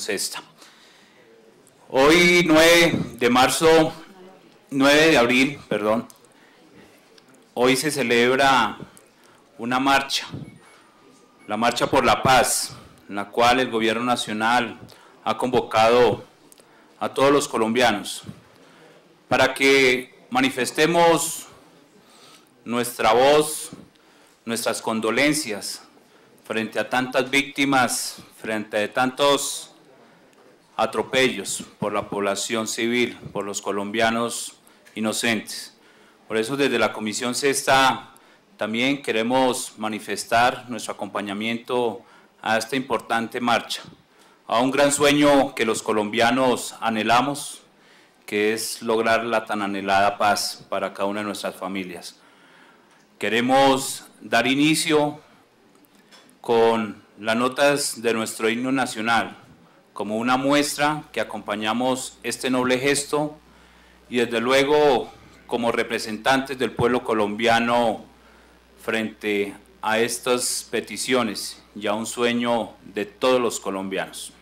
Sexta. Hoy 9 de abril, hoy se celebra una marcha, la Marcha por la Paz, en la cual el Gobierno Nacional ha convocado a todos los colombianos para que manifestemos nuestra voz, nuestras condolencias frente a tantas víctimas, frente a tantos atropellos por la población civil, por los colombianos inocentes. Por eso desde la Comisión Sexta también queremos manifestar nuestro acompañamiento a esta importante marcha, a un gran sueño que los colombianos anhelamos, que es lograr la tan anhelada paz para cada una de nuestras familias. Queremos dar inicio con las notas de nuestro himno nacional, como una muestra que acompañamos este noble gesto y desde luego como representantes del pueblo colombiano frente a estas peticiones y a un sueño de todos los colombianos.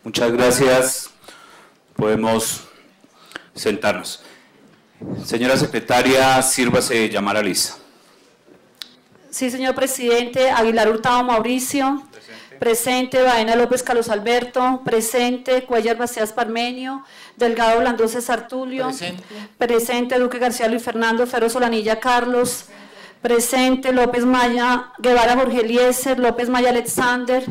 Muchas gracias. Podemos sentarnos. Señora secretaria, sírvase llamar a lista. Sí, señor presidente. Aguilar Hurtado Mauricio. Presente. Baena López Carlos Alberto. Presente. Cuellar Macías Parmenio. Delgado Blandón César Tulio. Presente. Duque García Luis Fernando. Ferro Solanilla Carlos. Presente. López Maya Guevara Jorge Eliezer. López Maya Alexander.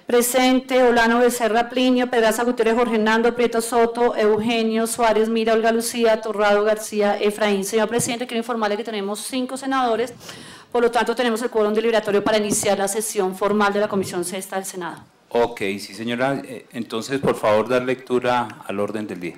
Presente. Olano Becerra Plinio. Pedraza Gutiérrez Jorge Hernando. Prieto Soto. Eugenio Suárez Mira. Olga Lucía. Torrado García Efraín. Señor presidente, quiero informarle que tenemos 5 senadores. Por lo tanto, tenemos el quórum deliberatorio para iniciar la sesión formal de la Comisión Sexta del Senado. Ok, sí señora. Entonces, por favor, dar lectura al orden del día.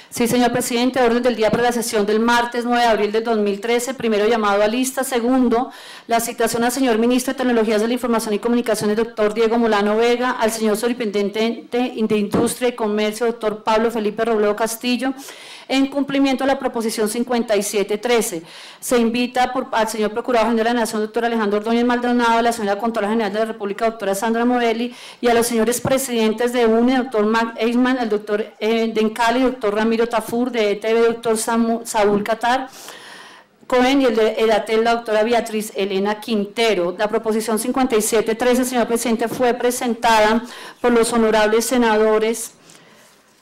Sí, señor presidente, orden del día para la sesión del martes 9 de abril del 2013, primero llamado a lista, segundo, la citación al señor Ministro de Tecnologías de la Información y Comunicaciones, doctor Diego Molano Vega, al señor Superintendente de Industria y Comercio, doctor Pablo Felipe Robledo Castillo, en cumplimiento de la proposición 5713. Se invita al señor Procurador General de la Nación, doctor Alejandro Ordóñez Maldonado, a la señora Contralora General de la República, doctora Sandra Morelli, y a los señores presidentes de UNE, doctor Mark Eichmann, el doctor Dencali, doctor Ramiro Tafur, de ETV, doctor Saúl Catar Cohen, y el de EDATEL, la doctora Beatriz Elena Quintero. La proposición 5713, señor presidente, fue presentada por los honorables senadores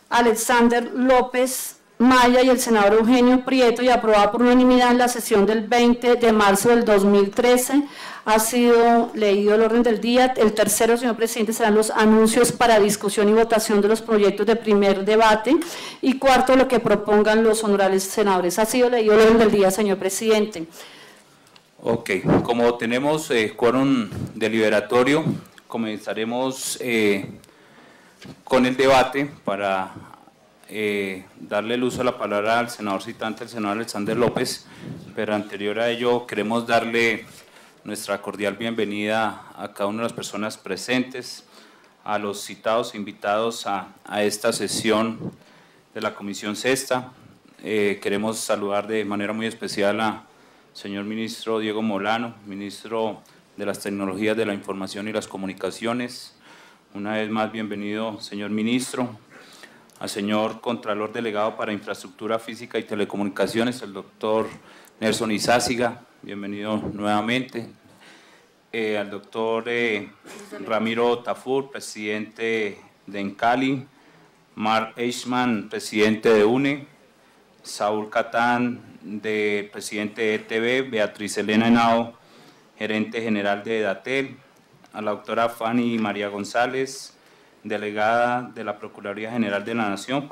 Alexander López Maya y el senador Eugenio Prieto y aprobada por unanimidad en la sesión del 20 de marzo del 2013. Ha sido leído el orden del día. El tercero, señor presidente, serán los anuncios para discusión y votación de los proyectos de primer debate. Y cuarto, lo que propongan los honorables senadores. Ha sido leído el orden del día, señor presidente. Ok, como tenemos quórum deliberatorio, comenzaremos con el debate para darle el uso a la palabra al senador citante, el senador Alexander López, pero anterior a ello queremos darle nuestra cordial bienvenida a cada una de las personas presentes, a los citados e invitados a esta sesión de la Comisión Sexta. Queremos saludar de manera muy especial al señor ministro Diego Molano, ministro de las Tecnologías de la Información y las Comunicaciones. Una vez más, bienvenido, señor ministro. Al señor Contralor Delegado para Infraestructura Física y Telecomunicaciones, el doctor Nelson Izáciga, bienvenido nuevamente. Al doctor Ramiro Tafur, presidente de Encali, Mark Eichmann, presidente de UNE, Saúl Catán, presidente de ETV, Beatriz Elena Henao, gerente general de EDATEL, a la doctora Fanny María González, delegada de la Procuraduría General de la Nación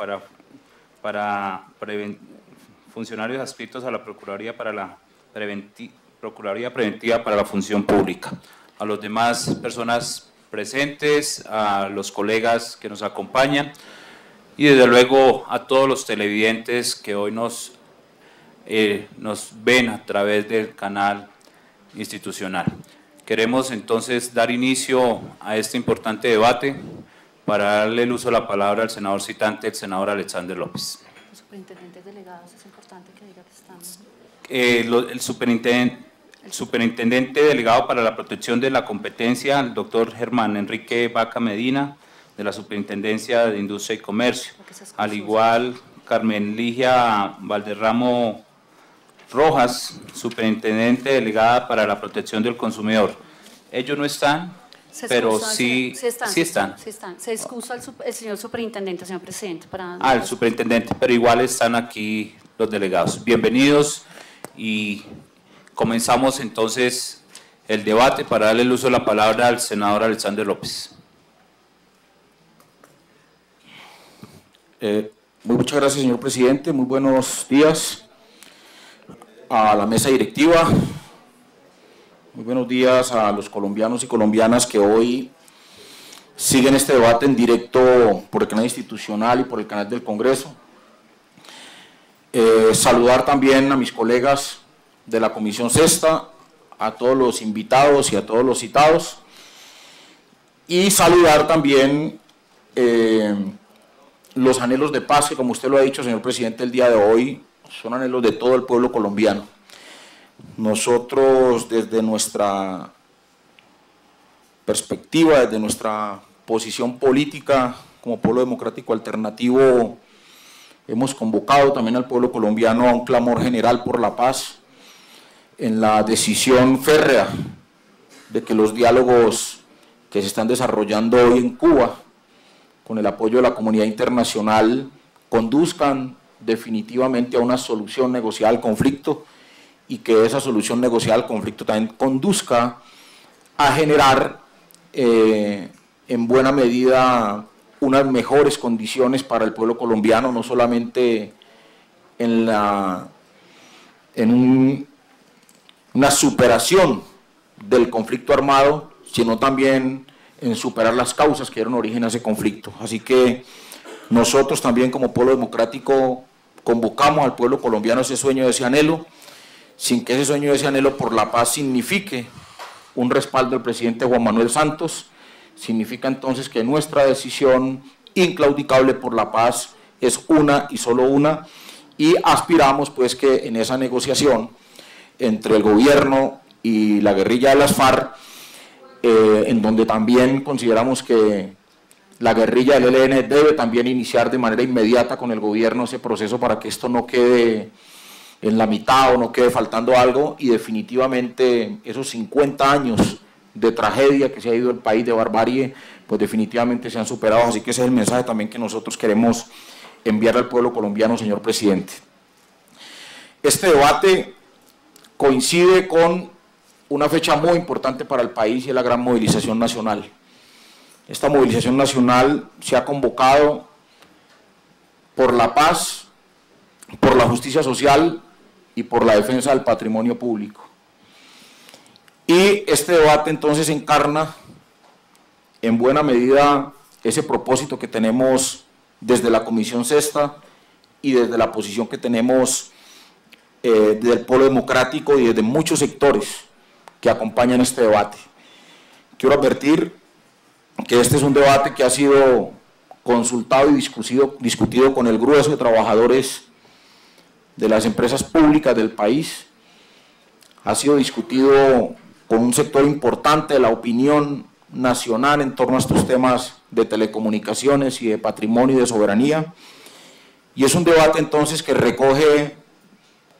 funcionarios adscritos a la Procuraduría Procuraduría Preventiva para la Función Pública, a los demás personas presentes, a los colegas que nos acompañan y desde luego a todos los televidentes que hoy nos ven a través del canal institucional. Queremos entonces dar inicio a este importante debate para darle el uso de la palabra al senador citante, el senador Alexander López. Los superintendentes delegados, es importante que diga que están. El superintendente delegado para la protección de la competencia, el doctor Germán Enrique Vaca Medina, de la Superintendencia de Industria y Comercio. Al igual, Carmen Ligia Valderramo Rojas, superintendente delegada para la protección del consumidor. Ellos no están, pero sí están. Se excusa el señor superintendente, señor presidente. El superintendente, pero igual están aquí los delegados. Bienvenidos y comenzamos entonces el debate para darle el uso de la palabra al senador Alexander López. Muchas gracias, señor presidente. Muy buenos días a la mesa directiva. Muy buenos días a los colombianos y colombianas que hoy siguen este debate en directo por el canal institucional y por el canal del Congreso. Saludar también a mis colegas de la Comisión Sexta, a todos los invitados y a todos los citados. Y saludar también los anhelos de paz, que como usted lo ha dicho, señor presidente, el día de hoy son anhelos de todo el pueblo colombiano. Nosotros, desde nuestra perspectiva, desde nuestra posición política como pueblo democrático alternativo, hemos convocado también al pueblo colombiano a un clamor general por la paz, en la decisión férrea de que los diálogos que se están desarrollando hoy en Cuba, con el apoyo de la comunidad internacional, conduzcan definitivamente a una solución negociada al conflicto, y que esa solución negociada al conflicto también conduzca a generar en buena medida unas mejores condiciones para el pueblo colombiano, no solamente en una superación del conflicto armado, sino también en superar las causas que dieron origen a ese conflicto. Así que nosotros también como pueblo democrático convocamos al pueblo colombiano a ese sueño, a ese anhelo, sin que ese sueño y ese anhelo por la paz signifique un respaldo del presidente Juan Manuel Santos. Significa entonces que nuestra decisión inclaudicable por la paz es una y solo una, y aspiramos pues que en esa negociación entre el gobierno y la guerrilla de las FARC, en donde también consideramos que la guerrilla del ELN debe también iniciar de manera inmediata con el gobierno ese proceso para que esto no quede en la mitad o no quede faltando algo, y definitivamente esos 50 años de tragedia que se ha ido el país, de barbarie, pues definitivamente se han superado. Así que ese es el mensaje también que nosotros queremos enviar al pueblo colombiano, señor presidente. Este debate coincide con una fecha muy importante para el país y es la gran movilización nacional. Esta movilización nacional se ha convocado por la paz, por la justicia social y por la defensa del patrimonio público. Y este debate entonces encarna en buena medida ese propósito que tenemos desde la Comisión Sexta y desde la posición que tenemos desde el Polo Democrático y desde muchos sectores que acompañan este debate. Quiero advertir que este es un debate que ha sido consultado y discutido con el grueso de trabajadores de las empresas públicas del país, ha sido discutido con un sector importante de la opinión nacional en torno a estos temas de telecomunicaciones y de patrimonio y de soberanía, y es un debate entonces que recoge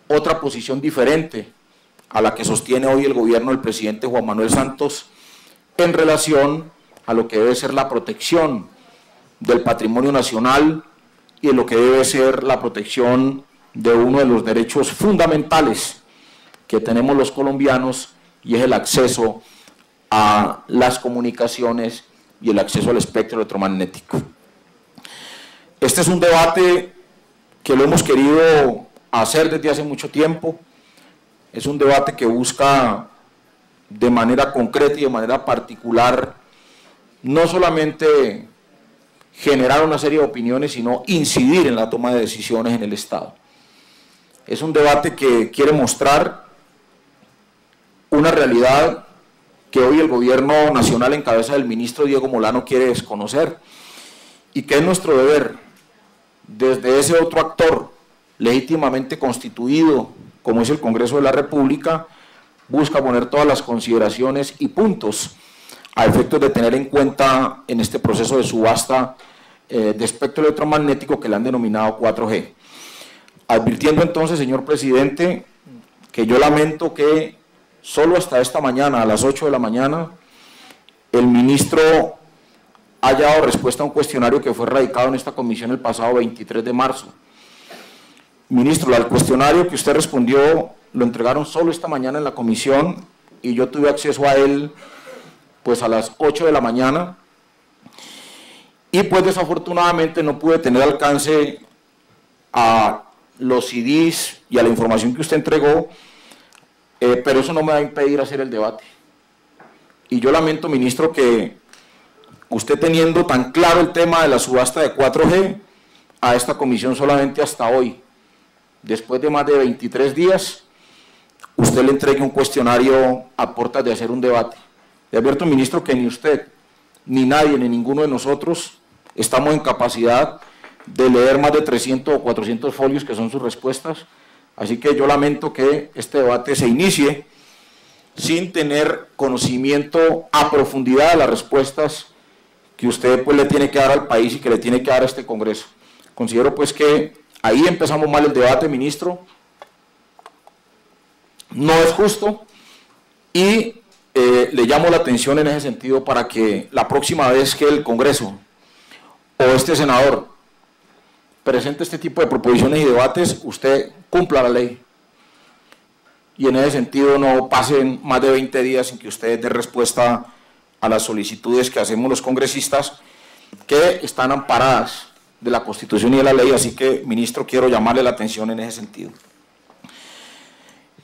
otra posición diferente a la que sostiene hoy el gobierno del presidente Juan Manuel Santos en relación a lo que debe ser la protección del patrimonio nacional y en lo que debe ser la protección de uno de los derechos fundamentales que tenemos los colombianos, y es el acceso a las comunicaciones y el acceso al espectro electromagnético. Este es un debate que lo hemos querido hacer desde hace mucho tiempo. Es un debate que busca de manera concreta y de manera particular no solamente generar una serie de opiniones, sino incidir en la toma de decisiones en el Estado. Es un debate que quiere mostrar una realidad que hoy el gobierno nacional en cabeza del ministro Diego Molano quiere desconocer, y que es nuestro deber, desde ese otro actor legítimamente constituido, como es el Congreso de la República, busca poner todas las consideraciones y puntos a efectos de tener en cuenta en este proceso de subasta de espectro electromagnético que le han denominado 4G. Advirtiendo entonces, señor presidente, que yo lamento que solo hasta esta mañana, a las 8 de la mañana, el ministro haya dado respuesta a un cuestionario que fue radicado en esta comisión el pasado 23 de marzo. Ministro, al cuestionario que usted respondió lo entregaron solo esta mañana en la comisión y yo tuve acceso a él pues a las 8 de la mañana, y pues desafortunadamente no pude tener alcance a los CDs y a la información que usted entregó, pero eso no me va a impedir hacer el debate. Y yo lamento, ministro, que usted, teniendo tan claro el tema de la subasta de 4G, a esta comisión solamente hasta hoy, después de más de 23 días, usted le entregue un cuestionario a puertas de hacer un debate. Le advierto, ministro, que ni usted, ni nadie, ni ninguno de nosotros estamos en capacidad de leer más de 300 o 400 folios que son sus respuestas, así que yo lamento que este debate se inicie sin tener conocimiento a profundidad de las respuestas que usted pues le tiene que dar al país y que le tiene que dar a este Congreso. Considero pues que ahí empezamos mal el debate, ministro, no es justo, y le llamo la atención en ese sentido para que la próxima vez que el Congreso o este senador presente este tipo de proposiciones y debates, usted cumpla la ley. Y en ese sentido no pasen más de 20 días sin que usted dé respuesta a las solicitudes que hacemos los congresistas, que están amparadas de la Constitución y de la ley. Así que, ministro, quiero llamarle la atención en ese sentido.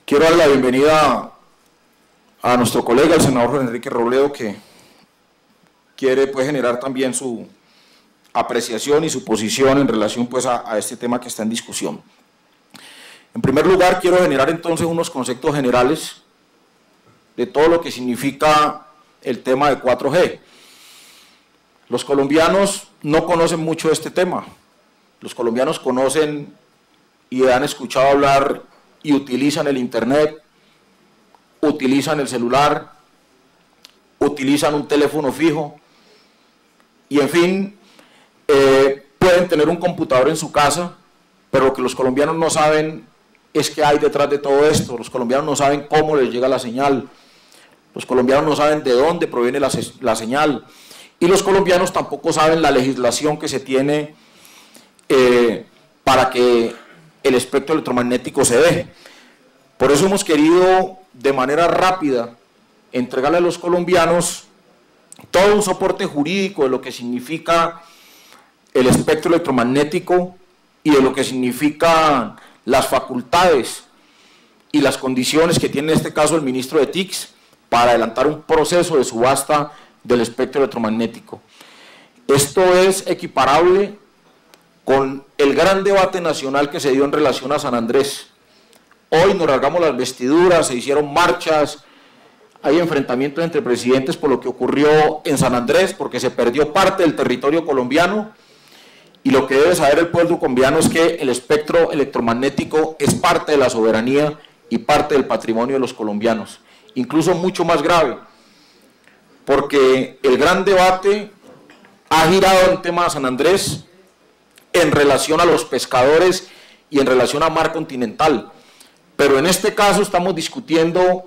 Quiero darle la bienvenida a nuestro colega, el senador Enrique Robledo, que quiere pues generar también su apreciación y su posición en relación pues a este tema que está en discusión. En primer lugar, quiero generar entonces unos conceptos generales de todo lo que significa el tema de 4G. Los colombianos no conocen mucho este tema. Los colombianos conocen y han escuchado hablar y utilizan el internet, utilizan el celular, utilizan un teléfono fijo y en fin, pueden tener un computador en su casa, pero lo que los colombianos no saben es qué hay detrás de todo esto. Los colombianos no saben cómo les llega la señal, los colombianos no saben de dónde proviene la señal y los colombianos tampoco saben la legislación que se tiene para que el espectro electromagnético se dé. Por eso hemos querido de manera rápida entregarle a los colombianos todo un soporte jurídico de lo que significa el espectro electromagnético y de lo que significan las facultades y las condiciones que tiene en este caso el ministro de TICS para adelantar un proceso de subasta del espectro electromagnético. Esto es equiparable con el gran debate nacional que se dio en relación a San Andrés. Hoy nos rasgamos las vestiduras, se hicieron marchas, hay enfrentamientos entre presidentes por lo que ocurrió en San Andrés, porque se perdió parte del territorio colombiano, y lo que debe saber el pueblo colombiano es que el espectro electromagnético es parte de la soberanía y parte del patrimonio de los colombianos, incluso mucho más grave, porque el gran debate ha girado en tema de San Andrés en relación a los pescadores y en relación a mar continental, pero en este caso estamos discutiendo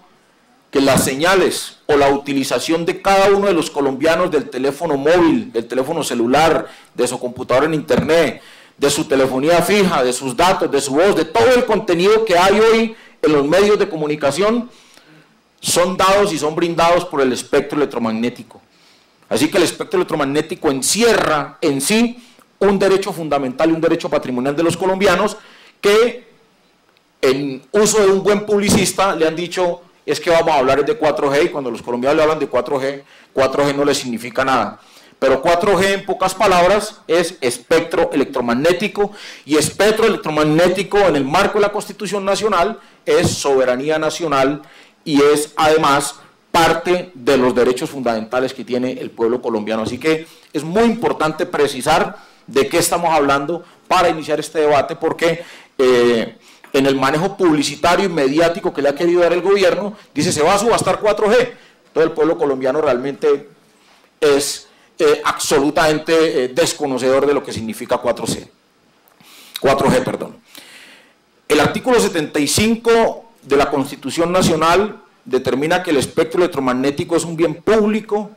que las señales o la utilización de cada uno de los colombianos del teléfono móvil, del teléfono celular, de su computadora en internet, de su telefonía fija, de sus datos, de su voz, de todo el contenido que hay hoy en los medios de comunicación, son dados y son brindados por el espectro electromagnético. Así que el espectro electromagnético encierra en sí un derecho fundamental y un derecho patrimonial de los colombianos que, en uso de un buen publicista, le han dicho es que vamos a hablar de 4G, y cuando los colombianos le hablan de 4G, 4G no les significa nada. Pero 4G, en pocas palabras, es espectro electromagnético, y espectro electromagnético en el marco de la Constitución Nacional es soberanía nacional y es además parte de los derechos fundamentales que tiene el pueblo colombiano. Así que es muy importante precisar de qué estamos hablando para iniciar este debate, porque en el manejo publicitario y mediático que le ha querido dar el gobierno, dice se va a subastar 4G. Todo el pueblo colombiano realmente es absolutamente desconocedor de lo que significa 4G. El artículo 75 de la Constitución Nacional determina que el espectro electromagnético es un bien público,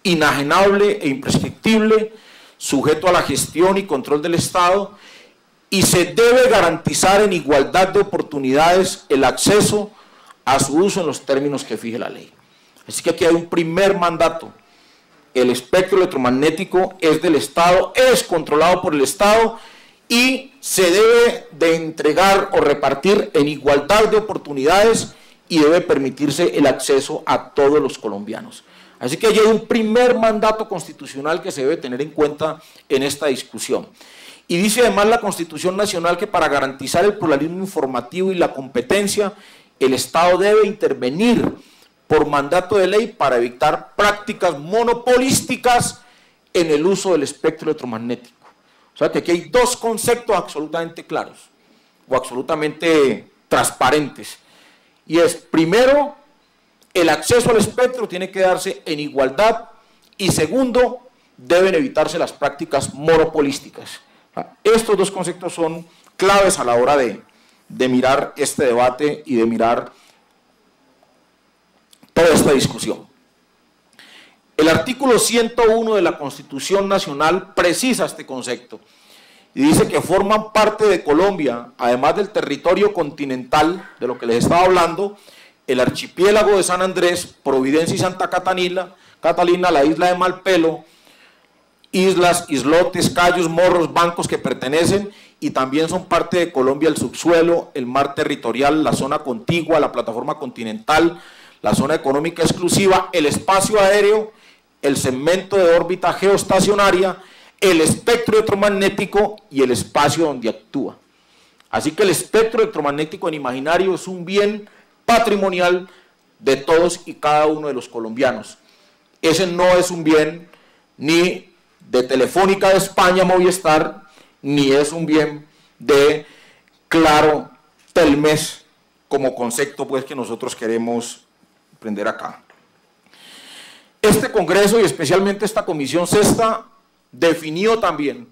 inajenable e imprescriptible, sujeto a la gestión y control del Estado, y se debe garantizar en igualdad de oportunidades el acceso a su uso en los términos que fije la ley. Así que aquí hay un primer mandato. El espectro electromagnético es del Estado, es controlado por el Estado y se debe de entregar o repartir en igualdad de oportunidades y debe permitirse el acceso a todos los colombianos. Así que hay un primer mandato constitucional que se debe tener en cuenta en esta discusión. Y dice además la Constitución Nacional que para garantizar el pluralismo informativo y la competencia, el Estado debe intervenir por mandato de ley para evitar prácticas monopolísticas en el uso del espectro electromagnético. O sea que aquí hay dos conceptos absolutamente claros o absolutamente transparentes. Y es, primero, el acceso al espectro tiene que darse en igualdad y segundo, deben evitarse las prácticas monopolísticas. Estos dos conceptos son claves a la hora de mirar este debate y de mirar toda esta discusión. El artículo 101 de la Constitución Nacional precisa este concepto y dice que forman parte de Colombia, además del territorio continental de lo que les estaba hablando, el archipiélago de San Andrés, Providencia y Santa Catalina, la isla de Malpelo, islas, islotes, cayos, morros, bancos que pertenecen y también son parte de Colombia el subsuelo, el mar territorial, la zona contigua, la plataforma continental, la zona económica exclusiva, el espacio aéreo, el segmento de órbita geoestacionaria, el espectro electromagnético y el espacio donde actúa. Así que el espectro electromagnético en imaginario es un bien patrimonial de todos y cada uno de los colombianos. Ese no es un bien ni de Telefónica de España, Movistar, ni es un bien de claro, Telmes, como concepto pues que nosotros queremos prender acá. Este Congreso y especialmente esta Comisión Sexta definió también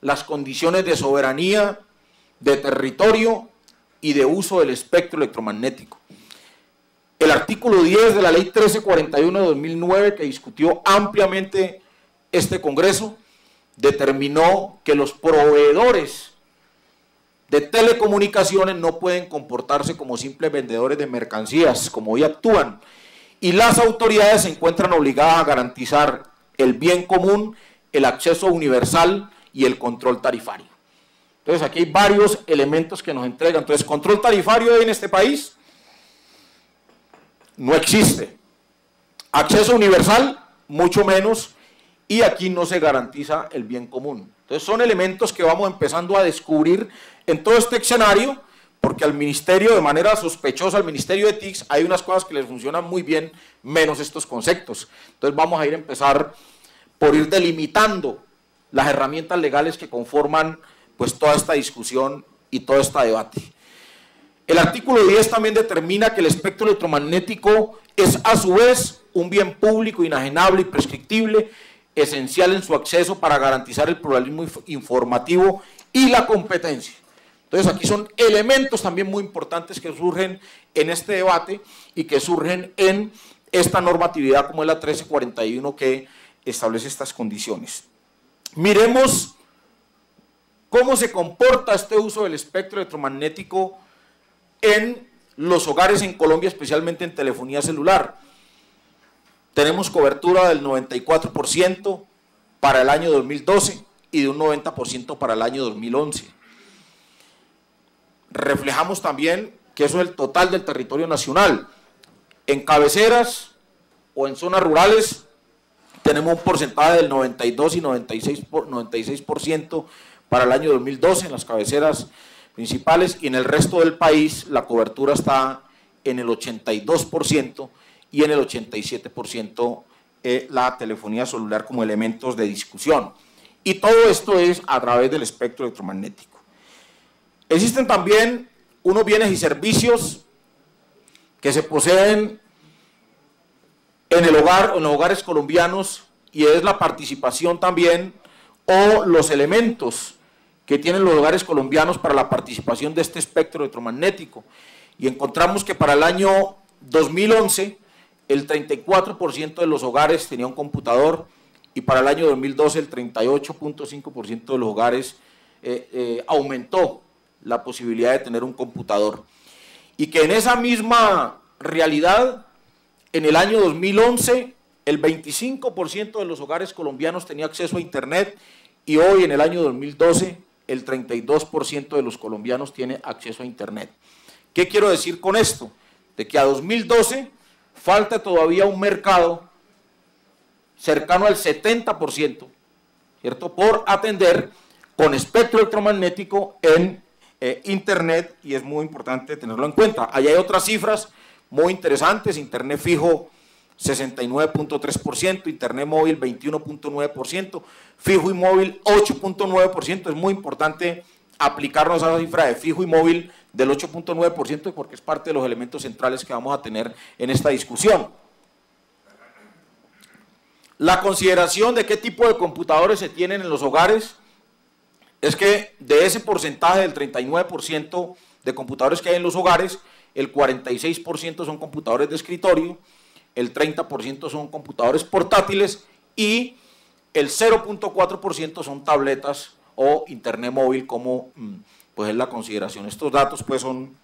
las condiciones de soberanía, de territorio y de uso del espectro electromagnético. El artículo 10 de la Ley 1341 de 2009, que discutió ampliamente este Congreso, determinó que los proveedores de telecomunicaciones no pueden comportarse como simples vendedores de mercancías, como hoy actúan, y las autoridades se encuentran obligadas a garantizar el bien común, el acceso universal y el control tarifario. Entonces aquí hay varios elementos que nos entregan. Entonces, control tarifario en este país no existe. Acceso universal, mucho menos, y aquí no se garantiza el bien común. Entonces son elementos que vamos empezando a descubrir en todo este escenario, porque al ministerio, de manera sospechosa, al ministerio de TICS, hay unas cosas que les funcionan muy bien, menos estos conceptos. Entonces vamos a empezar por ir delimitando las herramientas legales que conforman pues toda esta discusión y todo este debate. El artículo 10 también determina que el espectro electromagnético es a su vez un bien público, inajenable y prescriptible, esencial en su acceso para garantizar el pluralismo informativo y la competencia. Entonces aquí son elementos también muy importantes que surgen en este debate y que surgen en esta normatividad como es la 1341 que establece estas condiciones. Miremos cómo se comporta este uso del espectro electromagnético en los hogares en Colombia, especialmente en telefonía celular. Tenemos cobertura del 94% para el año 2012 y de un 90% para el año 2011. Reflejamos también que eso es el total del territorio nacional. En cabeceras o en zonas rurales tenemos un porcentaje del 92 y 96% para el año 2012 en las cabeceras principales, y en el resto del país la cobertura está en el 82% y en el 87% la telefonía celular como elementos de discusión. Y todo esto es a través del espectro electromagnético. Existen también unos bienes y servicios que se poseen en el hogar o en los hogares colombianos, y es la participación también o los elementos que tienen los hogares colombianos para la participación de este espectro electromagnético. Y encontramos que para el año 2011 el 34% de los hogares tenía un computador, y para el año 2012 el 38.5% de los hogares aumentó la posibilidad de tener un computador. Y que en esa misma realidad, en el año 2011, el 25% de los hogares colombianos tenía acceso a Internet, y hoy en el año 2012, el 32% de los colombianos tiene acceso a Internet. ¿Qué quiero decir con esto? De que a 2012 falta todavía un mercado cercano al 70%, ¿cierto?, por atender con espectro electromagnético en Internet, y es muy importante tenerlo en cuenta. Allá hay otras cifras muy interesantes: Internet fijo 69.3%, Internet móvil 21.9%, fijo y móvil 8.9%. Es muy importante aplicarnos a esa cifra de fijo y móvil del 8.9% porque es parte de los elementos centrales que vamos a tener en esta discusión. La consideración de qué tipo de computadores se tienen en los hogares es que de ese porcentaje del 39% de computadores que hay en los hogares, el 46% son computadores de escritorio, el 30% son computadores portátiles y el 0.4% son tabletas o internet móvil, como pues es la consideración. Estos datos pues son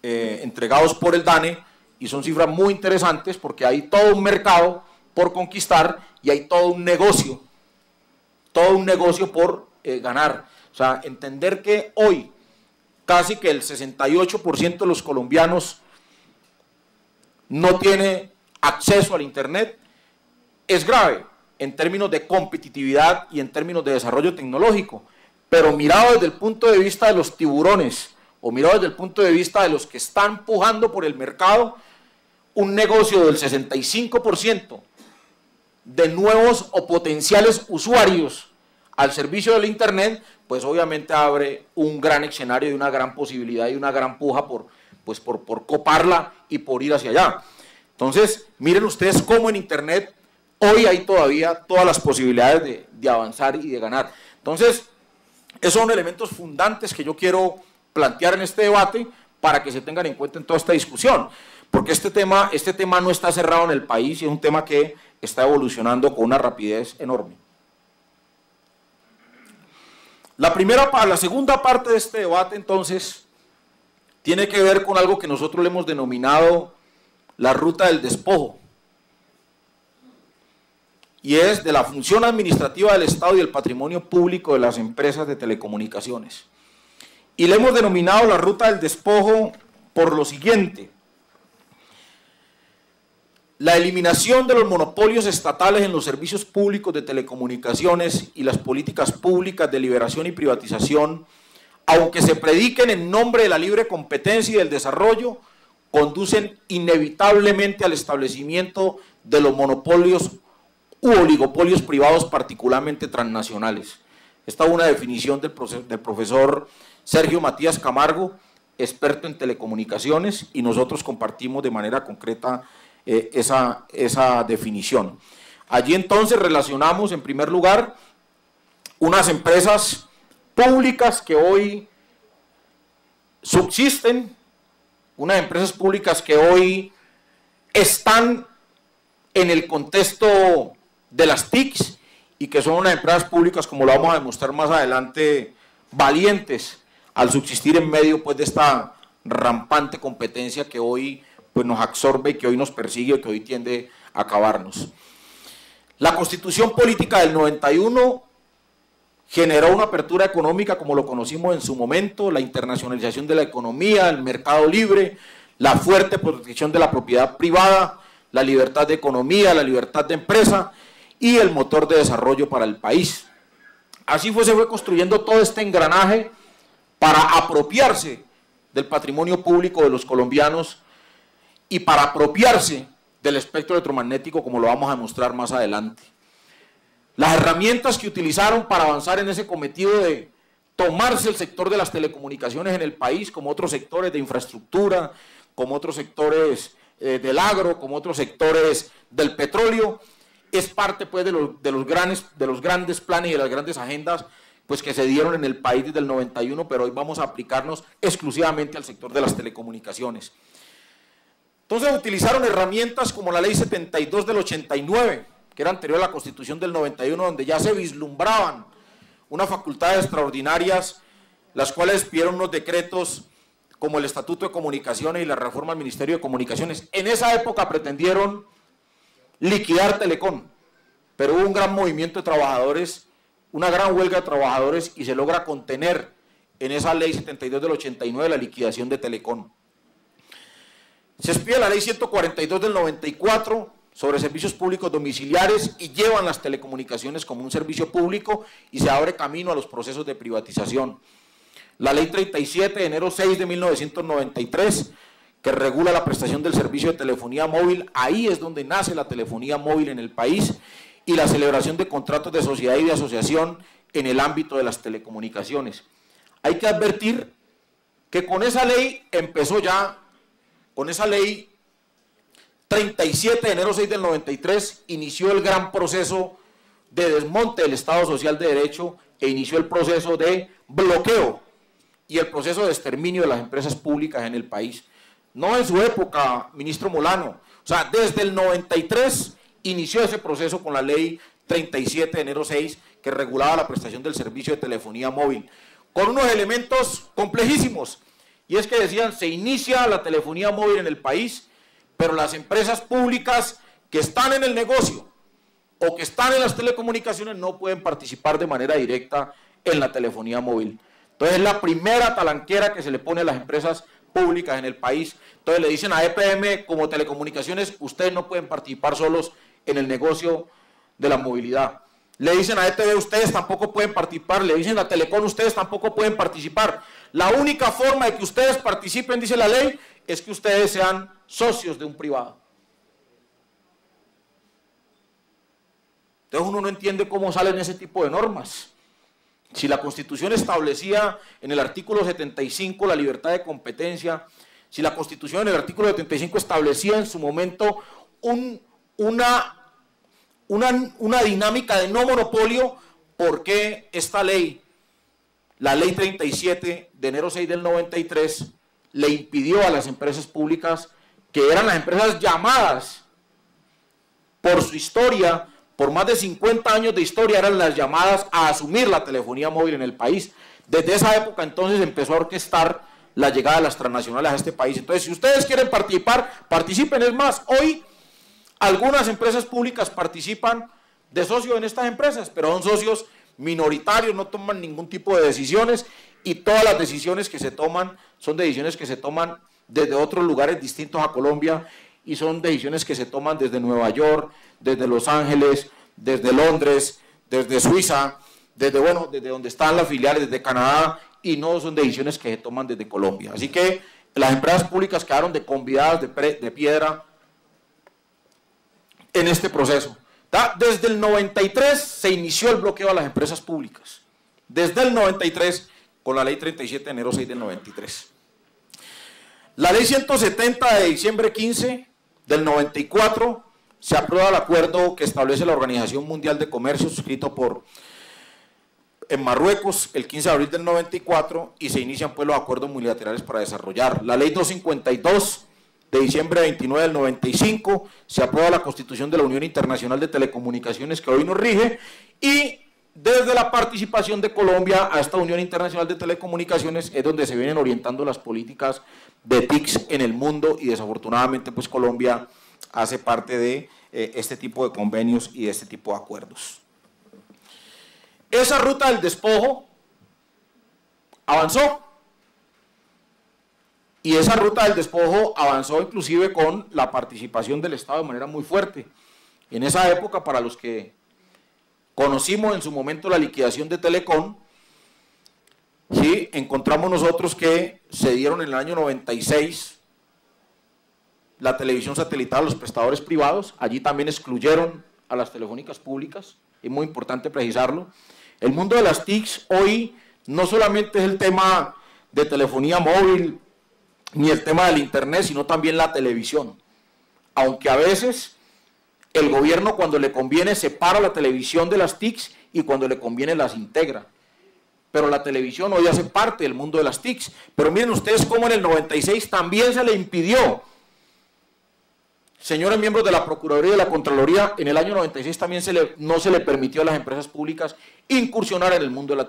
entregados por el DANE y son cifras muy interesantes porque hay todo un mercado por conquistar y hay todo un negocio por ganar. O sea, entender que hoy casi que el 68% de los colombianos no tiene acceso al Internet es grave en términos de competitividad y en términos de desarrollo tecnológico, pero mirado desde el punto de vista de los tiburones o mirado desde el punto de vista de los que están pujando por el mercado, un negocio del 65% de nuevos o potenciales usuarios al servicio del Internet, pues obviamente abre un gran escenario y una gran posibilidad y una gran puja por coparla y por ir hacia allá. Entonces, miren ustedes cómo en Internet hoy hay todavía todas las posibilidades de avanzar y de ganar. Entonces, esos son elementos fundantes que yo quiero plantear en este debate para que se tengan en cuenta en toda esta discusión, porque este tema no está cerrado en el país y es un tema que está evolucionando con una rapidez enorme. La segunda parte de este debate, entonces, tiene que ver con algo que nosotros le hemos denominado la ruta del despojo, y es de la función administrativa del Estado y el patrimonio público de las empresas de telecomunicaciones. Y le hemos denominado la ruta del despojo por lo siguiente: la eliminación de los monopolios estatales en los servicios públicos de telecomunicaciones y las políticas públicas de liberación y privatización, aunque se prediquen en nombre de la libre competencia y del desarrollo, conducen inevitablemente al establecimiento de los monopolios u oligopolios privados, particularmente transnacionales. Esta es una definición del profesor Sergio Matías Camargo, experto en telecomunicaciones, y nosotros compartimos de manera concreta esa definición. Allí entonces relacionamos en primer lugar unas empresas públicas que hoy subsisten, unas empresas públicas que hoy están en el contexto de las TICs y que son unas empresas públicas, como lo vamos a demostrar más adelante, valientes al subsistir en medio pues de esta rampante competencia que hoy pues nos absorbe, que hoy nos persigue, que hoy tiende a acabarnos. La Constitución Política del 91 generó una apertura económica como lo conocimos en su momento, la internacionalización de la economía, el mercado libre, la fuerte protección de la propiedad privada, la libertad de economía, la libertad de empresa y el motor de desarrollo para el país. Así se fue construyendo todo este engranaje para apropiarse del patrimonio público de los colombianos y para apropiarse del espectro electromagnético, como lo vamos a demostrar más adelante. Las herramientas que utilizaron para avanzar en ese cometido de tomarse el sector de las telecomunicaciones en el país, como otros sectores de infraestructura, como otros sectores del agro, como otros sectores del petróleo, es parte pues de los grandes planes y de las grandes agendas pues que se dieron en el país desde el 91, pero hoy vamos a aplicarnos exclusivamente al sector de las telecomunicaciones. Entonces utilizaron herramientas como la Ley 72 del 89, que era anterior a la Constitución del 91, donde ya se vislumbraban unas facultades extraordinarias, las cuales pidieron unos decretos como el Estatuto de Comunicaciones y la reforma al Ministerio de Comunicaciones. En esa época pretendieron liquidar Telecom, pero hubo un gran movimiento de trabajadores, una gran huelga de trabajadores, y se logra contener en esa Ley 72 del 89 la liquidación de Telecom. Se expide la Ley 142 del 94 sobre servicios públicos domiciliares y llevan las telecomunicaciones como un servicio público y se abre camino a los procesos de privatización. La Ley 37 de enero 6 de 1993, que regula la prestación del servicio de telefonía móvil, ahí es donde nace la telefonía móvil en el país, y la celebración de contratos de sociedad y de asociación en el ámbito de las telecomunicaciones. Hay que advertir que con esa ley empezó ya, con esa ley 37 de enero 6 del 93, inició el gran proceso de desmonte del Estado Social de Derecho e inició el proceso de bloqueo y el proceso de exterminio de las empresas públicas en el país. No en su época, ministro Molano, o sea, desde el 93 inició ese proceso con la Ley 37 de enero 6, que regulaba la prestación del servicio de telefonía móvil, con unos elementos complejísimos, y es que decían, se inicia la telefonía móvil en el país, pero las empresas públicas que están en el negocio o que están en las telecomunicaciones no pueden participar de manera directa en la telefonía móvil. Entonces es la primera talanquera que se le pone a las empresas públicas en el país. Entonces le dicen a EPM como telecomunicaciones, ustedes no pueden participar solos en el negocio de la movilidad. Le dicen a ETV, ustedes tampoco pueden participar. Le dicen a Telecom, ustedes tampoco pueden participar. La única forma de que ustedes participen, dice la ley, es que ustedes sean socios de un privado. Entonces uno no entiende cómo salen ese tipo de normas. Si la Constitución establecía en el artículo 75 la libertad de competencia, si la Constitución en el artículo 75 establecía en su momento una dinámica de no monopolio, ¿por qué esta ley, la ley 37 de enero 6 del 93, le impidió a las empresas públicas, que eran las empresas llamadas por su historia, por más de 50 años de historia, eran las llamadas a asumir la telefonía móvil en el país? Desde esa época entonces empezó a orquestar la llegada de las transnacionales a este país. Entonces, si ustedes quieren participar, participen. Es más, hoy algunas empresas públicas participan de socio en estas empresas, pero son socios minoritarios, no toman ningún tipo de decisiones, y todas las decisiones que se toman son decisiones que se toman desde otros lugares distintos a Colombia, y son decisiones que se toman desde Nueva York, desde Los Ángeles, desde Londres, desde Suiza, desde donde están las filiales, desde Canadá, y no son decisiones que se toman desde Colombia. Así que las empresas públicas quedaron convidadas de piedra en este proceso. Desde el 93 se inició el bloqueo a las empresas públicas. Desde el 93, con la ley 37 de enero 6 del 93. La ley 170 de diciembre 15 del 94, se aprueba el acuerdo que establece la Organización Mundial de Comercio, suscrito en Marruecos el 15 de abril del 94, y se inician pues los acuerdos multilaterales para desarrollar. La ley 252 de diciembre 29 del 95, se aprueba la Constitución de la Unión Internacional de Telecomunicaciones, que hoy nos rige, y desde la participación de Colombia a esta Unión Internacional de Telecomunicaciones es donde se vienen orientando las políticas de TICs en el mundo, y desafortunadamente pues Colombia hace parte de este tipo de convenios y de este tipo de acuerdos. Esa ruta del despojo avanzó, y esa ruta del despojo avanzó inclusive con la participación del Estado de manera muy fuerte. En esa época, para los que conocimos en su momento la liquidación de Telecom, sí, encontramos nosotros que se dieron en el año 96 la televisión satelital a los prestadores privados. Allí también excluyeron a las telefónicas públicas, es muy importante precisarlo. El mundo de las TICs hoy no solamente es el tema de telefonía móvil ni el tema del internet, sino también la televisión. Aunque a veces el gobierno, cuando le conviene, separa la televisión de las TICs, y cuando le conviene las integra. Pero la televisión hoy hace parte del mundo de las TICs. Pero miren ustedes cómo en el 96 también se le impidió. Señores miembros de la Procuraduría y de la Contraloría, en el año 96 también no se le permitió a las empresas públicas incursionar en el mundo de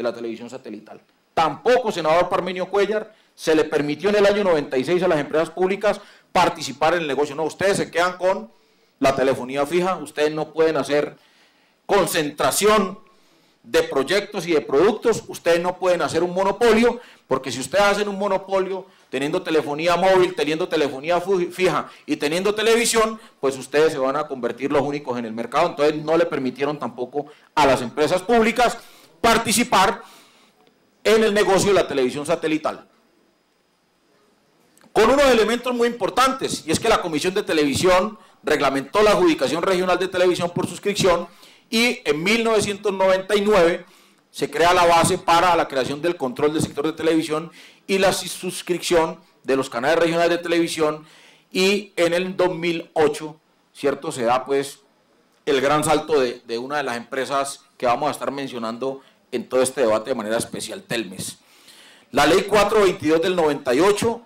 la televisión satelital. Tampoco, senador Parmenio Cuéllar, se le permitió en el año 96 a las empresas públicas participar en el negocio. No, ustedes se quedan con la telefonía fija, ustedes no pueden hacer concentración de proyectos y de productos, ustedes no pueden hacer un monopolio, porque si ustedes hacen un monopolio teniendo telefonía móvil, teniendo telefonía fija y teniendo televisión, pues ustedes se van a convertir los únicos en el mercado. Entonces no le permitieron tampoco a las empresas públicas participar en el negocio de la televisión satelital. Con unos elementos muy importantes, y es que la Comisión de Televisión reglamentó la adjudicación regional de televisión por suscripción, y en 1999 se crea la base para la creación del control del sector de televisión y la suscripción de los canales regionales de televisión, y en el 2008, ¿cierto?, se da pues el gran salto de una de las empresas que vamos a estar mencionando en todo este debate de manera especial, Telmes. La ley 422 del 98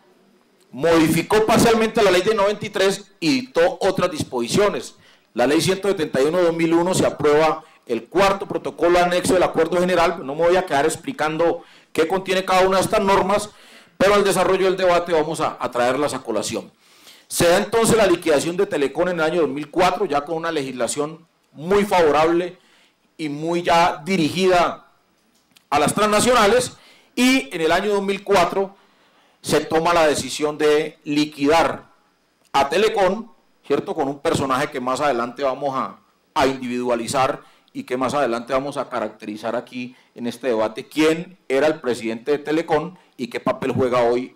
modificó parcialmente la ley del 93 y dictó otras disposiciones. La ley 171 de 2001 se aprueba el cuarto protocolo anexo del acuerdo general. No me voy a quedar explicando qué contiene cada una de estas normas, pero al desarrollo del debate vamos a traerlas a colación. Se da entonces la liquidación de Telecom en el año 2004, ya con una legislación muy favorable y muy ya dirigida a las transnacionales, y en el año 2004 se toma la decisión de liquidar a Telecom, ¿cierto?, con un personaje que más adelante vamos a individualizar y que más adelante vamos a caracterizar aquí en este debate, quién era el presidente de Telecom y qué papel juega hoy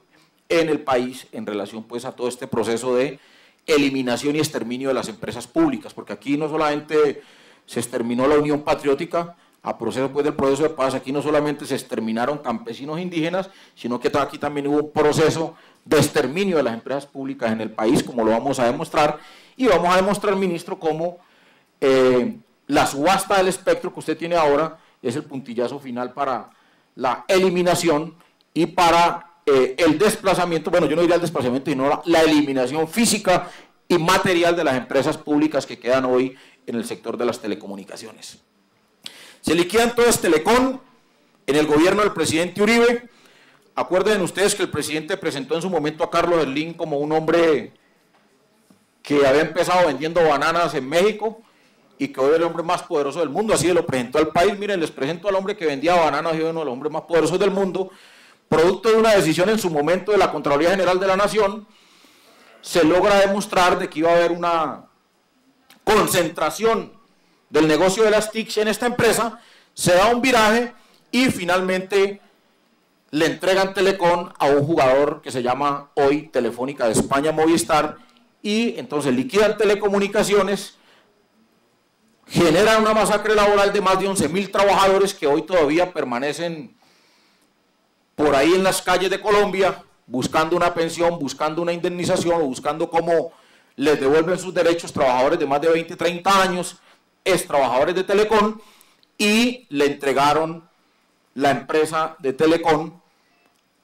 en el país en relación pues a todo este proceso de eliminación y exterminio de las empresas públicas, porque aquí no solamente se exterminó la Unión Patriótica, a proceso pues, del proceso de paz, aquí no solamente se exterminaron campesinos indígenas, sino que aquí también hubo un proceso de exterminio de las empresas públicas en el país, como lo vamos a demostrar, y vamos a demostrar, ministro, cómo la subasta del espectro que usted tiene ahora es el puntillazo final para la eliminación y para el desplazamiento, bueno, yo no diría el desplazamiento, sino la eliminación física y material de las empresas públicas que quedan hoy en el sector de las telecomunicaciones. Se liquida entonces Telecom en el gobierno del presidente Uribe. Acuerden ustedes que el presidente presentó en su momento a Carlos Slim como un hombre que había empezado vendiendo bananas en México y que hoy es el hombre más poderoso del mundo, así lo presentó al país. Miren, les presento al hombre que vendía bananas y hoy es uno de los hombres más poderosos del mundo, producto de una decisión en su momento de la Contraloría General de la Nación. Se logra demostrar de que iba a haber una concentración del negocio de las TICs en esta empresa, se da un viraje y finalmente le entregan Telecom a un jugador que se llama hoy Telefónica de España, Movistar, y entonces liquidan telecomunicaciones, generan una masacre laboral de más de 11.000 trabajadores que hoy todavía permanecen por ahí en las calles de Colombia, buscando una pensión, buscando una indemnización, o buscando cómo les devuelven sus derechos, trabajadores de más de 20, 30 años, ex trabajadores de Telecom, y le entregaron la empresa de Telecom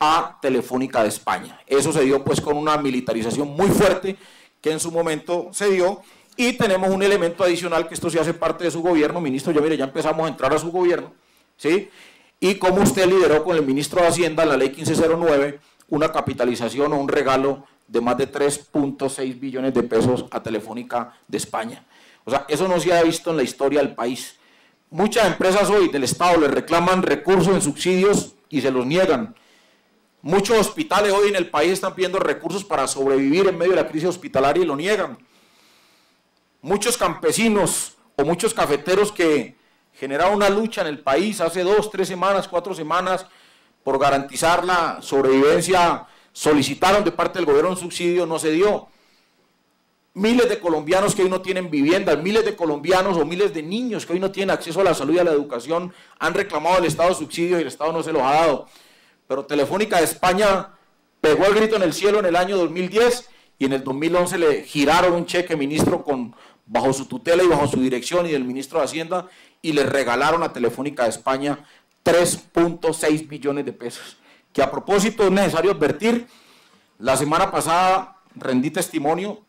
a Telefónica de España. Eso se dio pues con una militarización muy fuerte que en su momento se dio, y tenemos un elemento adicional que esto se hace parte de su gobierno, ministro, ya mire, ya empezamos a entrar a su gobierno, ¿sí? Y como usted lideró con el ministro de Hacienda la ley 1509, una capitalización o un regalo de más de 3.6 billones de pesos a Telefónica de España. O sea, eso no se ha visto en la historia del país. Muchas empresas hoy del Estado le reclaman recursos en subsidios y se los niegan. Muchos hospitales hoy en el país están pidiendo recursos para sobrevivir en medio de la crisis hospitalaria y lo niegan. Muchos campesinos o muchos cafeteros que generaron una lucha en el país hace 2, 3 semanas, 4 semanas por garantizar la sobrevivencia, solicitaron de parte del gobierno un subsidio, no se dio. Miles de colombianos que hoy no tienen vivienda, miles de colombianos o miles de niños que hoy no tienen acceso a la salud y a la educación han reclamado al Estado subsidios y el Estado no se los ha dado. Pero Telefónica de España pegó el grito en el cielo en el año 2010 y en el 2011 le giraron un cheque, ministro, bajo su tutela y bajo su dirección y del ministro de Hacienda, y le regalaron a Telefónica de España 3.6 billones de pesos. Que a propósito es necesario advertir, la semana pasada rendí testimonio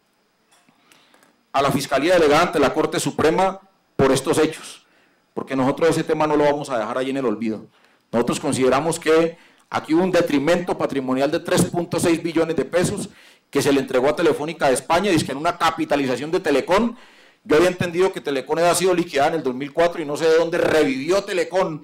a la Fiscalía Delegada ante la Corte Suprema por estos hechos, porque nosotros ese tema no lo vamos a dejar ahí en el olvido. Nosotros consideramos que aquí hubo un detrimento patrimonial de 3.6 billones de pesos que se le entregó a Telefónica de España, y es que en una capitalización de Telecom, yo había entendido que Telecom había sido liquidada en el 2004 y no sé de dónde revivió Telecom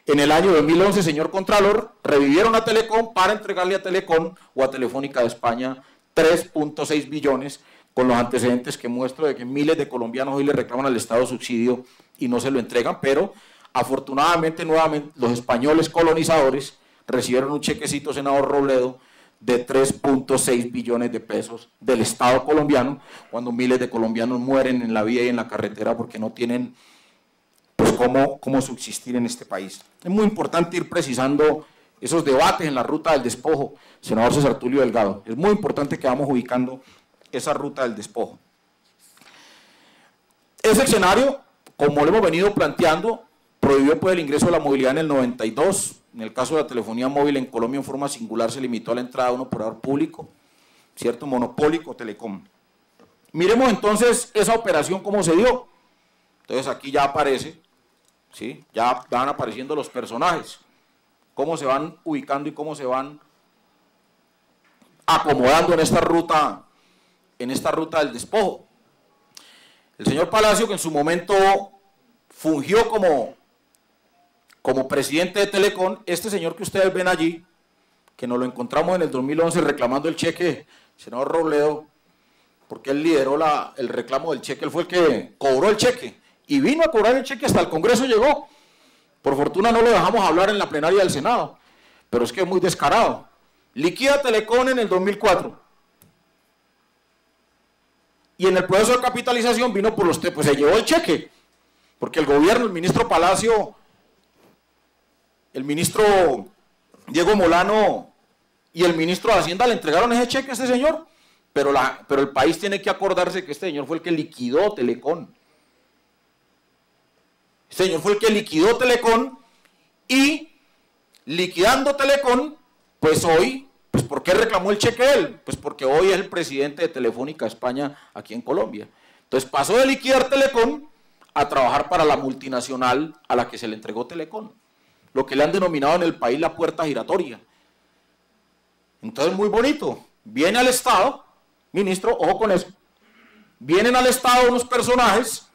en el año 2011, señor Contralor, revivieron a Telecom para entregarle a Telecom o a Telefónica de España 3.6 billones, con los antecedentes que muestro de que miles de colombianos hoy le reclaman al Estado subsidio y no se lo entregan, pero afortunadamente nuevamente los españoles colonizadores recibieron un chequecito, senador Robledo, de 3.6 billones de pesos del Estado colombiano, cuando miles de colombianos mueren en la vía y en la carretera porque no tienen pues cómo subsistir en este país. Es muy importante ir precisando esos debates en la ruta del despojo, senador César Tulio Delgado. Es muy importante que vamos ubicando esa ruta del despojo. Ese escenario, como lo hemos venido planteando, prohibió pues el ingreso de la movilidad en el 92. En el caso de la telefonía móvil en Colombia en forma singular se limitó a la entrada de un operador público, cierto, monopólico, Telecom. Miremos entonces esa operación cómo se dio. Entonces aquí ya aparece, ¿sí? Ya van apareciendo los personajes, cómo se van ubicando y cómo se van acomodando en esta ruta del despojo. El señor Palacio, que en su momento fungió como presidente de Telecom, este señor que ustedes ven allí, que nos lo encontramos en el 2011 reclamando el cheque, senador Robledo, porque él lideró el reclamo del cheque, él fue el que cobró el cheque, y vino a cobrar el cheque hasta el Congreso llegó. Por fortuna no lo dejamos hablar en la plenaria del Senado, pero es que es muy descarado. Liquida Telecom en el 2004. Y en el proceso de capitalización vino por los pues se llevó el cheque, porque el gobierno, el ministro Palacio, el ministro Diego Molano y el ministro de Hacienda le entregaron ese cheque a este señor, pero el país tiene que acordarse que este señor fue el que liquidó Telecom. Este señor fue el que liquidó Telecom y liquidando Telecom, pues hoy, pues ¿por qué reclamó el cheque él? Pues porque hoy es el presidente de Telefónica España aquí en Colombia. Entonces pasó de liquidar Telecom a trabajar para la multinacional a la que se le entregó Telecom, lo que le han denominado en el país la puerta giratoria. Entonces muy bonito, viene al Estado, ministro, ojo con eso, vienen al Estado unos personajes,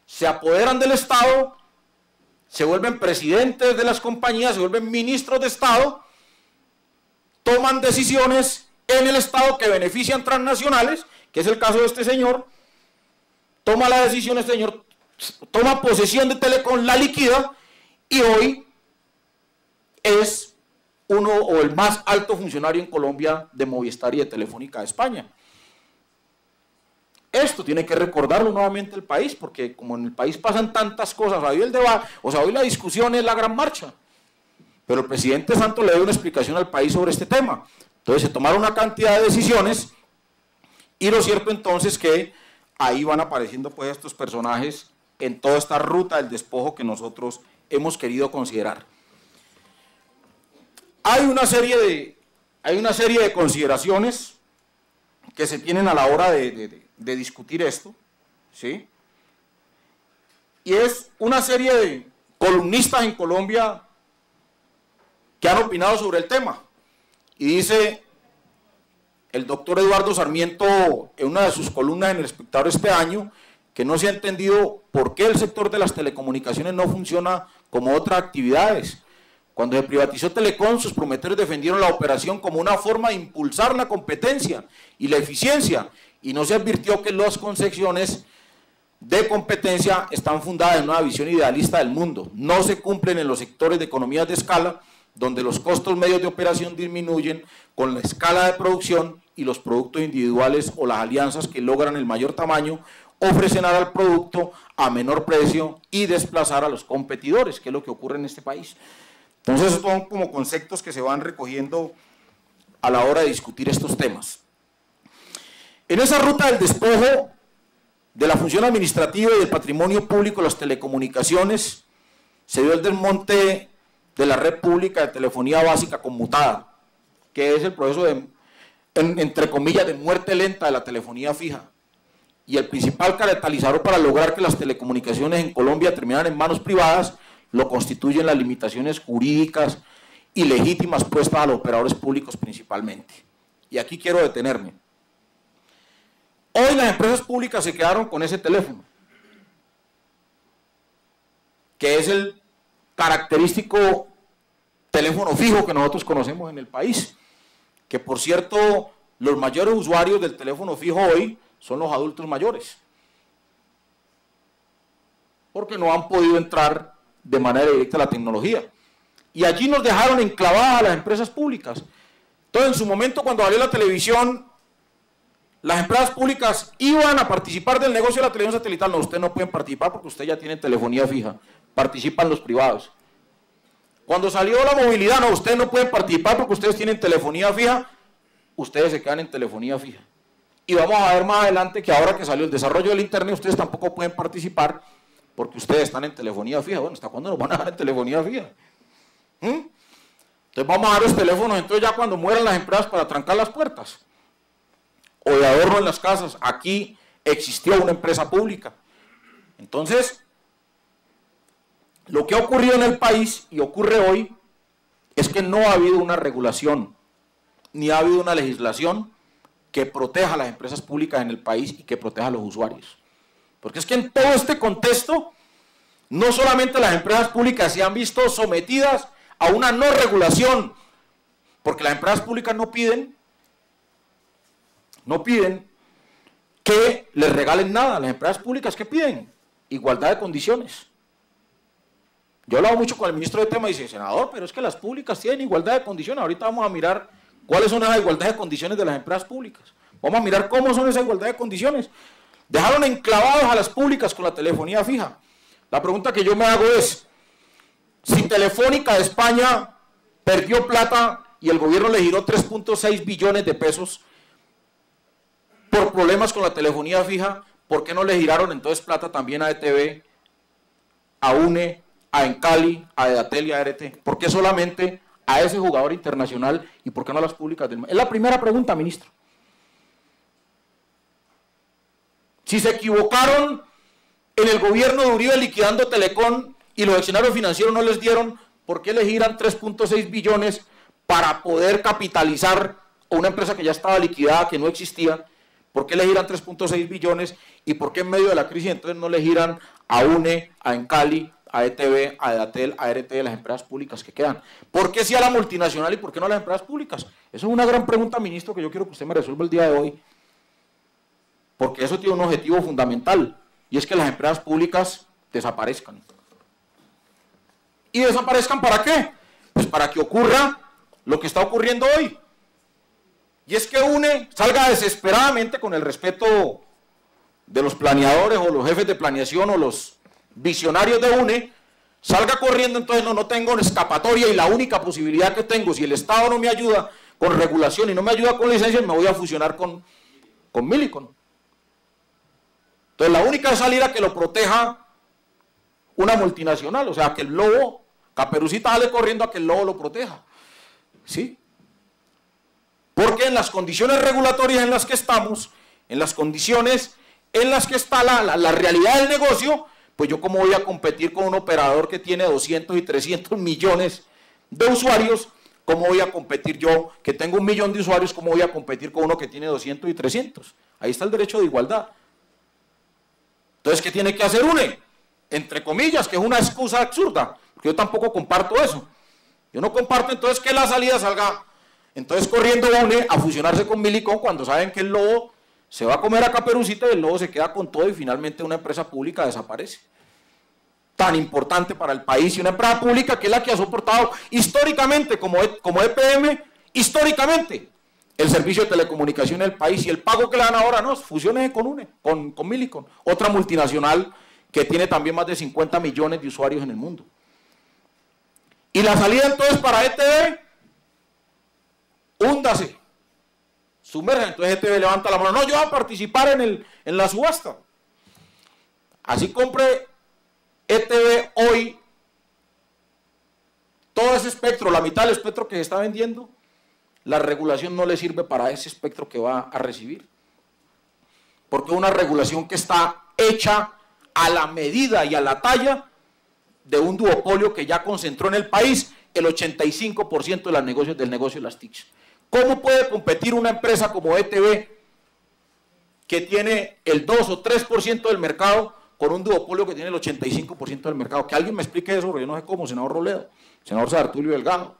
se apoderan del Estado, se vuelven presidentes de las compañías, se vuelven ministros de Estado, toman decisiones en el Estado que benefician transnacionales, que es el caso de este señor, toma la decisión, este señor toma posesión de Telecom, la liquida, y hoy es uno o el más alto funcionario en Colombia de Movistar y de Telefónica de España. Esto tiene que recordarlo nuevamente el país, porque como en el país pasan tantas cosas, hoy el debate, o sea, hoy la discusión es la gran marcha, pero el presidente Santos le dio una explicación al país sobre este tema. Entonces se tomaron una cantidad de decisiones, y lo cierto entonces que ahí van apareciendo pues estos personajes en toda esta ruta del despojo que nosotros hemos querido considerar. Hay una serie de consideraciones que se tienen a la hora de discutir esto, ¿sí? Y es una serie de columnistas en Colombia que han opinado sobre el tema. Y dice el doctor Eduardo Sarmiento en una de sus columnas en El Espectador este año que no se ha entendido por qué el sector de las telecomunicaciones no funciona como otras actividades. Cuando se privatizó Telecom, sus promotores defendieron la operación como una forma de impulsar la competencia y la eficiencia, y no se advirtió que las concepciones de competencia están fundadas en una visión idealista del mundo. No se cumplen en los sectores de economías de escala, donde los costos medios de operación disminuyen con la escala de producción y los productos individuales o las alianzas que logran el mayor tamaño ofrecen al producto a menor precio y desplazar a los competidores, que es lo que ocurre en este país. Entonces, son como conceptos que se van recogiendo a la hora de discutir estos temas. En esa ruta del despojo de la función administrativa y del patrimonio público de las telecomunicaciones, se dio el desmonte de la red pública de telefonía básica conmutada, que es el proceso de, entre comillas, de muerte lenta de la telefonía fija. Y el principal catalizador para lograr que las telecomunicaciones en Colombia terminaran en manos privadas lo constituyen las limitaciones jurídicas y legítimas puestas a los operadores públicos principalmente. Y aquí quiero detenerme. Hoy las empresas públicas se quedaron con ese teléfono, que es el característico teléfono fijo que nosotros conocemos en el país, que por cierto, los mayores usuarios del teléfono fijo hoy son los adultos mayores, porque no han podido entrar de manera directa a la tecnología. Y allí nos dejaron enclavadas a las empresas públicas. Entonces, en su momento, cuando salió la televisión, las empresas públicas iban a participar del negocio de la televisión satelital. No, ustedes no pueden participar porque ustedes ya tienen telefonía fija. Participan los privados. Cuando salió la movilidad, no, ustedes no pueden participar porque ustedes tienen telefonía fija. Ustedes se quedan en telefonía fija. Y vamos a ver más adelante que ahora que salió el desarrollo del Internet, ustedes tampoco pueden participar porque ustedes están en telefonía fija. Bueno, ¿hasta cuándo nos van a dejar en telefonía fija? Entonces vamos a dar los teléfonos, entonces ya cuando mueran las empresas para trancar las puertas. O de ahorro en las casas. Aquí existió una empresa pública. Entonces, lo que ha ocurrido en el país y ocurre hoy es que no ha habido una regulación, ni ha habido una legislación que proteja a las empresas públicas en el país y que proteja a los usuarios. Porque es que en todo este contexto, no solamente las empresas públicas se han visto sometidas a una no regulación, porque las empresas públicas no piden que les regalen nada. Las empresas públicas, ¿qué piden? Igualdad de condiciones. Yo he hablado mucho con el ministro de tema y dice, senador, pero es que las públicas tienen igualdad de condiciones. Ahorita vamos a mirar cuáles son esas igualdad de condiciones de las empresas públicas. Vamos a mirar cómo son esas igualdad de condiciones. Dejaron enclavados a las públicas con la telefonía fija. La pregunta que yo me hago es, Si Telefónica de España perdió plata y el gobierno le giró 3.6 billones de pesos por problemas con la telefonía fija, ¿por qué no le giraron entonces plata también a ETV, a UNE, a Encali, a Edatel y a RT? ¿Por qué solamente a ese jugador internacional y por qué no a las públicas del... Es la primera pregunta, ministro. Si se equivocaron en el gobierno de Uribe liquidando Telecom y los accionarios financieros no les dieron, ¿por qué le giran 3.6 billones para poder capitalizar a una empresa que ya estaba liquidada, que no existía? ¿Por qué le giran 3.6 billones? ¿Y por qué en medio de la crisis entonces no le giran a UNE, a Encali, a ETV, a Edatel, a RT, las empresas públicas que quedan? ¿Por qué sí a la multinacional y por qué no a las empresas públicas? Eso es una gran pregunta, ministro, que yo quiero que usted me resuelva el día de hoy. Porque eso tiene un objetivo fundamental, y es que las empresas públicas desaparezcan. ¿Y desaparezcan para qué? Pues para que ocurra lo que está ocurriendo hoy. Y es que UNE salga desesperadamente, con el respeto de los planeadores o los jefes de planeación o los visionarios de UNE, salga corriendo, entonces no tengo escapatoria y la única posibilidad que tengo, si el Estado no me ayuda con regulación y no me ayuda con licencias, me voy a fusionar con Millicom. Entonces la única salida que lo proteja una multinacional, o sea, que el lobo, Caperucita sale corriendo a que el lobo lo proteja. ¿Sí? Porque en las condiciones regulatorias en las que estamos, en las condiciones en las que está la realidad del negocio, pues yo cómo voy a competir con un operador que tiene 200 y 300 millones de usuarios, cómo voy a competir yo, que tengo 1 millón de usuarios, cómo voy a competir con uno que tiene 200 y 300. Ahí está el derecho de igualdad. Entonces, ¿qué tiene que hacer UNE? Entre comillas, que es una excusa absurda, porque yo tampoco comparto eso. Yo no comparto entonces que la salida salga, entonces corriendo UNE a fusionarse con Millicom cuando saben que el lobo se va a comer a Caperucita y el lobo se queda con todo y finalmente una empresa pública desaparece. Tan importante para el país, y una empresa pública que es la que ha soportado históricamente, como EPM, históricamente, el servicio de telecomunicación del país, y el pago que le dan ahora, no, fusiones con UNE, con Millicom, otra multinacional que tiene también más de 50 millones de usuarios en el mundo. Y la salida entonces para ETV, húndase, sumerja. Entonces ETV levanta la mano, no, yo voy a participar en la subasta. Así compre ETV hoy todo ese espectro, la mitad del espectro que se está vendiendo, la regulación no le sirve para ese espectro que va a recibir. Porque es una regulación que está hecha a la medida y a la talla de un duopolio que ya concentró en el país el 85% de del negocio de las TICs. ¿Cómo puede competir una empresa como ETV, que tiene el 2 o 3% del mercado, con un duopolio que tiene el 85% del mercado? Que alguien me explique eso, porque yo no sé cómo, senador Robledo, senador Sartulio Delgado.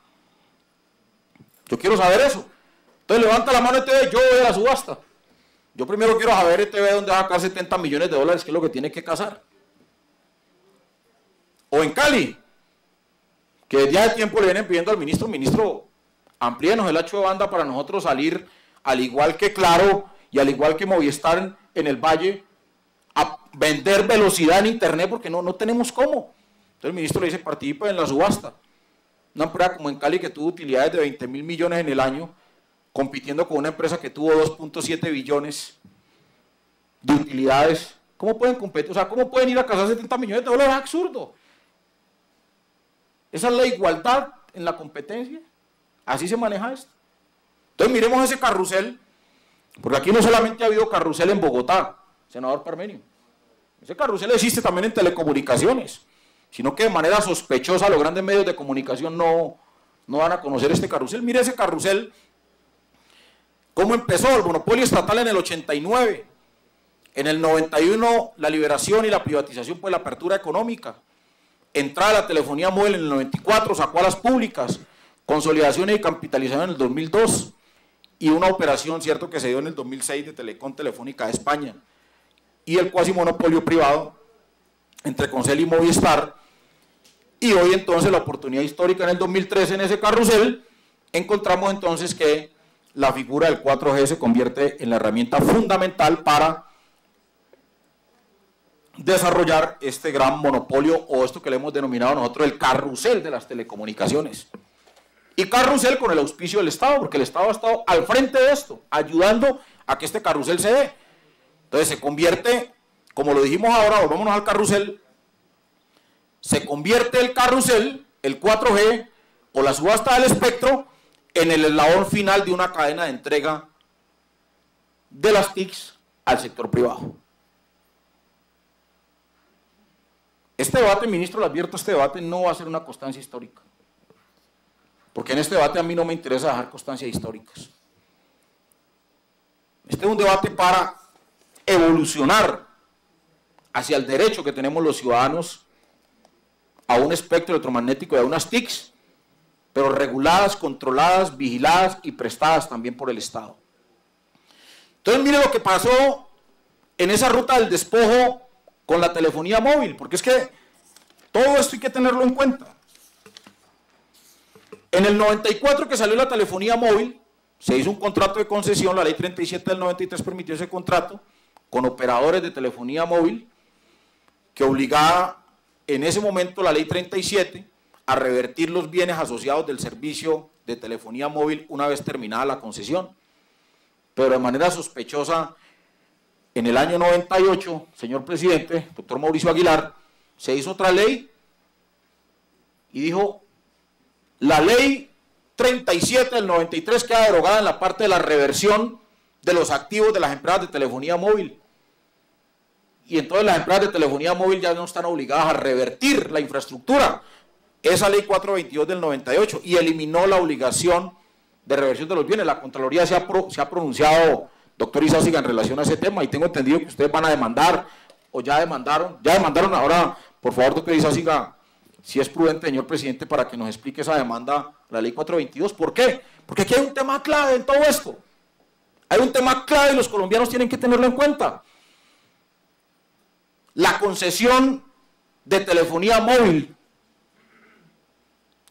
Yo quiero saber eso. Entonces levanta la mano ETV, yo voy a la subasta. Yo primero quiero saber ETV dónde va a sacar 70 millones de dólares, que es lo que tiene que casar. O en Cali, que desde hace tiempo le vienen pidiendo al ministro, amplíenos el ancho de banda para nosotros salir, al igual que Claro y al igual que Movistar en el Valle, a vender velocidad en internet, porque no tenemos cómo. Entonces el ministro le dice, participa en la subasta. Una empresa como en Cali que tuvo utilidades de 20.000 millones en el año, compitiendo con una empresa que tuvo 2.7 billones de utilidades. ¿Cómo pueden competir? O sea, ¿cómo pueden ir a cazar 70 millones de dólares? Es absurdo. Esa es la igualdad en la competencia. Así se maneja esto. Entonces miremos ese carrusel, porque aquí no solamente ha habido carrusel en Bogotá, senador Parmenio. Ese carrusel existe también en telecomunicaciones, sino que de manera sospechosa los grandes medios de comunicación no van a conocer este carrusel. Mire ese carrusel, cómo empezó el monopolio estatal en el 89, en el 91 la liberación y la privatización, pues la apertura económica, entrada a la telefonía móvil en el 94, sacó a las públicas, consolidación y capitalización en el 2002, y una operación, cierto, que se dio en el 2006 de Telecom Telefónica de España, y el cuasi monopolio privado entre Concel y Movistar. Y hoy entonces la oportunidad histórica en el 2013 en ese carrusel, encontramos entonces que la figura del 4G se convierte en la herramienta fundamental para desarrollar este gran monopolio o esto que le hemos denominado nosotros el carrusel de las telecomunicaciones. Y carrusel con el auspicio del Estado, porque el Estado ha estado al frente de esto, ayudando a que este carrusel se dé. Entonces se convierte, como lo dijimos ahora, volvámonos al carrusel, se convierte el carrusel, el 4G o la subasta del espectro, en el eslabón final de una cadena de entrega de las TICs al sector privado. Este debate, ministro, le advierto, este debate no va a ser una constancia histórica. Porque en este debate a mí no me interesa dejar constancias históricas. Este es un debate para evolucionar hacia el derecho que tenemos los ciudadanos a un espectro electromagnético y a unas TICs, pero reguladas, controladas, vigiladas y prestadas también por el Estado. Entonces mire lo que pasó en esa ruta del despojo con la telefonía móvil, porque es que todo esto hay que tenerlo en cuenta. En el 94 que salió la telefonía móvil, se hizo un contrato de concesión, la ley 37 del 93 permitió ese contrato, con operadores de telefonía móvil, que obligaba en ese momento la ley 37 a revertir los bienes asociados del servicio de telefonía móvil una vez terminada la concesión. Pero de manera sospechosa, en el año 98, señor presidente, doctor Mauricio Aguilar, se hizo otra ley y dijo, la ley 37 del 93 queda derogada en la parte de la reversión de los activos de las empresas de telefonía móvil. Y entonces las empresas de telefonía móvil ya no están obligadas a revertir la infraestructura. Esa ley 422 del 98 y eliminó la obligación de reversión de los bienes. La Contraloría se ha pronunciado, doctor Izáciga, en relación a ese tema, y tengo entendido que ustedes van a demandar, o ya demandaron ahora, por favor, doctor Izáciga, si es prudente, señor presidente, para que nos explique esa demanda, la ley 422. ¿Por qué? Porque aquí hay un tema clave en todo esto. Hay un tema clave y los colombianos tienen que tenerlo en cuenta. La concesión de telefonía móvil.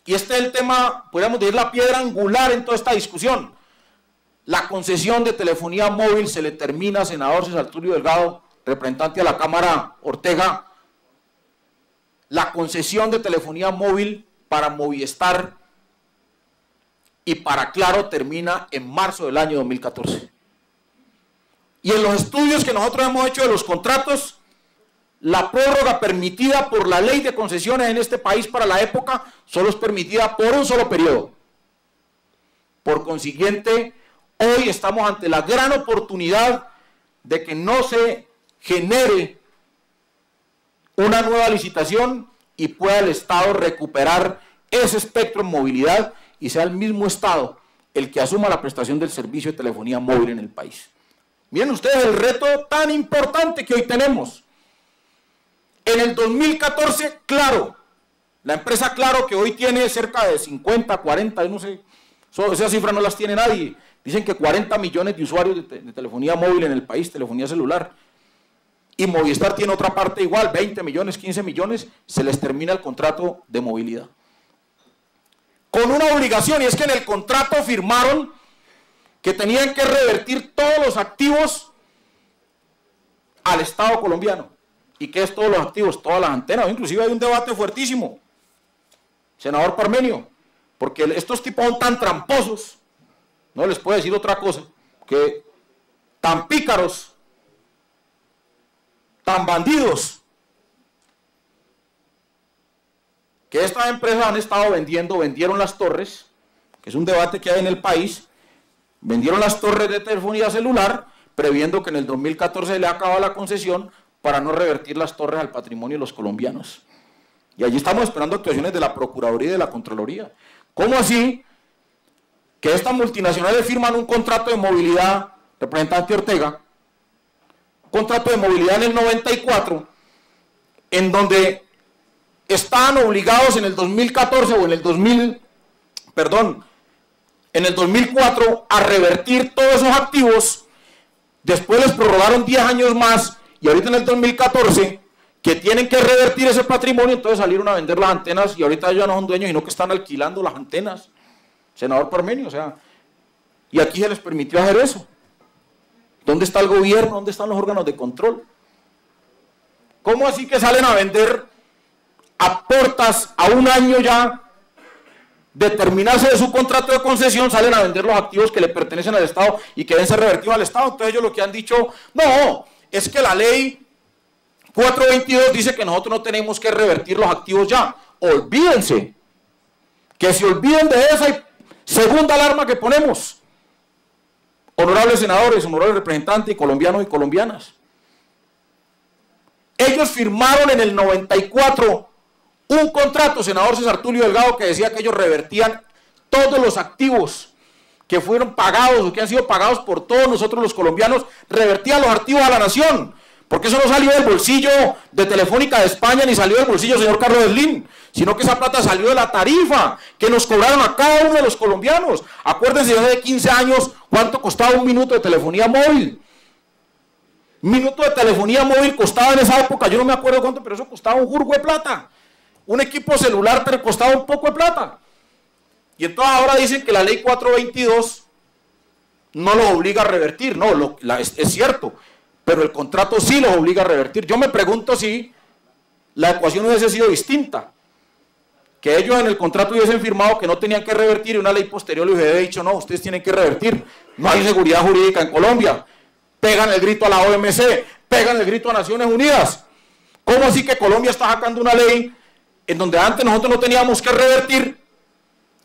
Y este es el tema, podríamos decir, la piedra angular en toda esta discusión. La concesión de telefonía móvil se le termina, senador César Tulio Delgado, representante a la Cámara Ortega, la concesión de telefonía móvil para Movistar y para Claro termina en marzo del año 2014. Y en los estudios que nosotros hemos hecho de los contratos, la prórroga permitida por la ley de concesiones en este país para la época solo es permitida por un solo periodo. Por consiguiente, hoy estamos ante la gran oportunidad de que no se genere una nueva licitación y pueda el Estado recuperar ese espectro en movilidad y sea el mismo Estado el que asuma la prestación del servicio de telefonía móvil en el país. Miren ustedes el reto tan importante que hoy tenemos. En el 2014, Claro, la empresa Claro, que hoy tiene cerca de 50, 40, no sé, esas cifras no las tiene nadie. Dicen que 40 millones de usuarios de telefonía móvil en el país, telefonía celular. Y Movistar tiene otra parte igual, 20 millones, 15 millones, se les termina el contrato de movilidad. Con una obligación, y es que en el contrato firmaron que tenían que revertir todos los activos al Estado colombiano. ¿Y qué es todos los activos? Todas las antenas. Inclusive hay un debate fuertísimo, senador Parmenio, porque estos tipos son tan tramposos, no les puedo decir otra cosa, que tan pícaros, tan bandidos, que estas empresas han estado vendieron las torres, que es un debate que hay en el país, vendieron las torres de telefonía celular, previendo que en el 2014 le acaba la concesión para no revertir las torres al patrimonio de los colombianos. Y allí estamos esperando actuaciones de la Procuraduría y de la Contraloría. ¿Cómo así que estas multinacionales firman un contrato de movilidad, representante Ortega, un contrato de movilidad en el 94, en donde estaban obligados en el 2014 o en el 2004 a revertir todos esos activos? Después les prorrogaron 10 años más y ahorita en el 2014 que tienen que revertir ese patrimonio, entonces salieron a vender las antenas y ahorita ya no son dueños, sino que están alquilando las antenas. Senador Parmenio, o sea, y aquí se les permitió hacer eso. ¿Dónde está el gobierno? ¿Dónde están los órganos de control? ¿Cómo así que salen a vender a portas, a un año ya de terminarse de su contrato de concesión, salen a vender los activos que le pertenecen al Estado y que deben ser revertidos al Estado? Entonces ellos lo que han dicho, no, es que la ley 422 dice que nosotros no tenemos que revertir los activos ya. Olvídense, que se olviden de esa segunda alarma que ponemos. Honorables senadores, honorables representantes, colombianos y colombianas. Ellos firmaron en el 94 un contrato, senador César Tulio Delgado, que decía que ellos revertían todos los activos que fueron pagados o que han sido pagados por todos nosotros los colombianos, revertían los activos a la nación, porque eso no salió del bolsillo de Telefónica de España ni salió del bolsillo del señor Carlos Slim, sino que esa plata salió de la tarifa que nos cobraron a cada uno de los colombianos. Acuérdense, hace 15 años, ¿cuánto costaba un minuto de telefonía móvil? Un minuto de telefonía móvil costaba en esa época, yo no me acuerdo cuánto, pero eso costaba un jurgo de plata. Un equipo celular pero costaba un poco de plata. Y entonces ahora dicen que la ley 422 no los obliga a revertir. No, es cierto, pero el contrato sí los obliga a revertir. Yo me pregunto si la ecuación hubiese sido distinta. Que ellos en el contrato hubiesen firmado que no tenían que revertir y una ley posterior les hubiera dicho, no, ustedes tienen que revertir. No hay seguridad jurídica en Colombia. Pegan el grito a la OMC, pegan el grito a Naciones Unidas. ¿Cómo así que Colombia está sacando una ley en donde antes nosotros no teníamos que revertir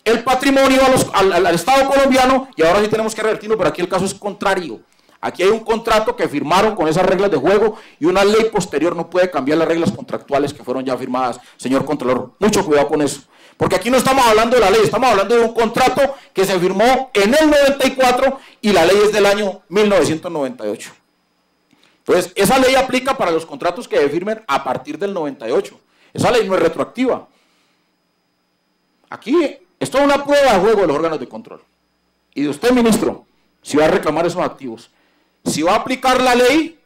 el patrimonio al Estado colombiano y ahora sí tenemos que revertirlo? Pero aquí el caso es contrario. Aquí hay un contrato que firmaron con esas reglas de juego y una ley posterior no puede cambiar las reglas contractuales que fueron ya firmadas, señor Contralor. Mucho cuidado con eso. Porque aquí no estamos hablando de la ley, estamos hablando de un contrato que se firmó en el 94 y la ley es del año 1998. Entonces, esa ley aplica para los contratos que se firmen a partir del 98. Esa ley no es retroactiva. Aquí, esto es una prueba de juego de los órganos de control. Y de usted, ministro, si va a reclamar esos activos. Si va a aplicar la ley,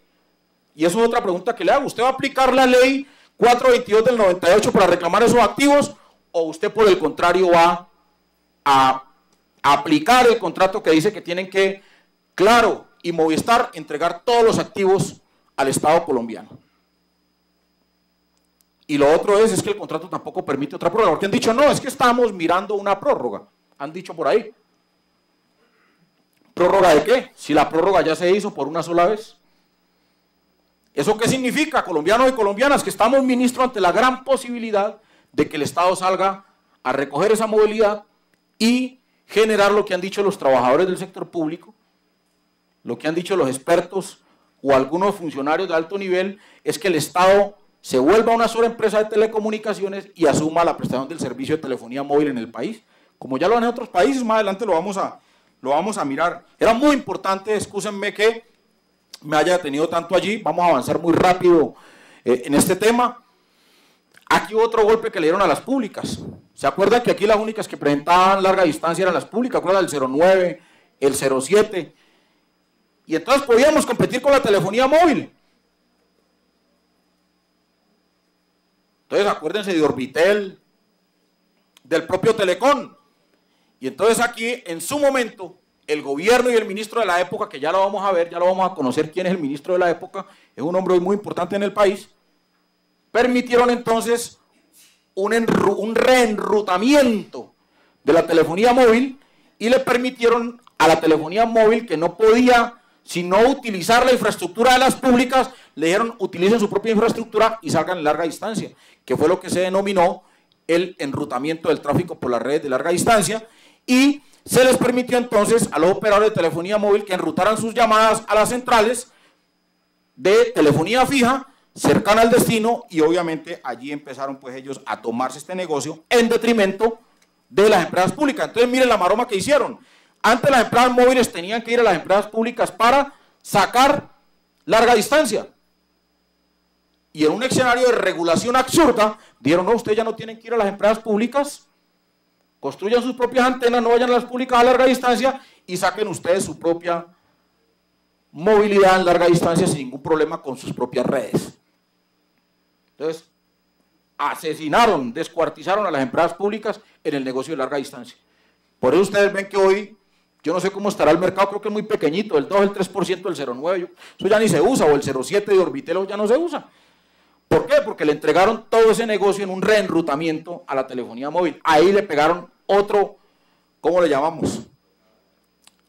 y eso es otra pregunta que le hago, ¿usted va a aplicar la ley 422 del 98 para reclamar esos activos? ¿O usted, por el contrario, va a aplicar el contrato que dice que tienen que, Claro y Movistar, entregar todos los activos al Estado colombiano? Y lo otro es que el contrato tampoco permite otra prórroga, porque han dicho, no, es que estamos mirando una prórroga. Han dicho por ahí. ¿Prórroga de qué? Si la prórroga ya se hizo por una sola vez. ¿Eso qué significa, colombianos y colombianas? Que estamos, ministro, ante la gran posibilidad de que el Estado salga a recoger esa movilidad y generar lo que han dicho los trabajadores del sector público, lo que han dicho los expertos o algunos funcionarios de alto nivel, es que el Estado se vuelva una sola empresa de telecomunicaciones y asuma la prestación del servicio de telefonía móvil en el país, como ya lo han en otros países. Más adelante lo vamos a mirar. Era muy importante, excúsenme que me haya detenido tanto allí, vamos a avanzar muy rápido en este tema. Aquí otro golpe que le dieron a las públicas. ¿Se acuerdan que aquí las únicas que presentaban larga distancia eran las públicas? ¿Acuerdan? El 09, el 07. Y entonces podíamos competir con la telefonía móvil. Entonces acuérdense de Orbitel, del propio Telecom. Y entonces aquí, en su momento, el gobierno y el ministro de la época, que ya lo vamos a ver, ya lo vamos a conocer quién es el ministro de la época, es un hombre muy importante en el país, permitieron entonces un reenrutamiento de la telefonía móvil y le permitieron a la telefonía móvil, que no podía sino utilizar la infraestructura de las públicas, le dijeron utilicen su propia infraestructura y salgan en larga distancia, que fue lo que se denominó el enrutamiento del tráfico por las redes de larga distancia, y se les permitió entonces a los operadores de telefonía móvil que enrutaran sus llamadas a las centrales de telefonía fija cercana al destino, y obviamente allí empezaron pues ellos a tomarse este negocio en detrimento de las empresas públicas. Entonces miren la maroma que hicieron. Antes las empresas móviles tenían que ir a las empresas públicas para sacar larga distancia. Y en un escenario de regulación absurda, dijeron, no, ustedes ya no tienen que ir a las empresas públicas, construyan sus propias antenas, no vayan a las públicas a larga distancia y saquen ustedes su propia movilidad en larga distancia sin ningún problema con sus propias redes. Entonces, asesinaron, descuartizaron a las empresas públicas en el negocio de larga distancia. Por eso ustedes ven que hoy, yo no sé cómo estará el mercado, creo que es muy pequeñito, el 2, el 3% del 09, eso ya ni se usa, o el 07 de Orbitel ya no se usa. ¿Por qué? Porque le entregaron todo ese negocio en un reenrutamiento a la telefonía móvil. Ahí le pegaron otro, ¿cómo le llamamos?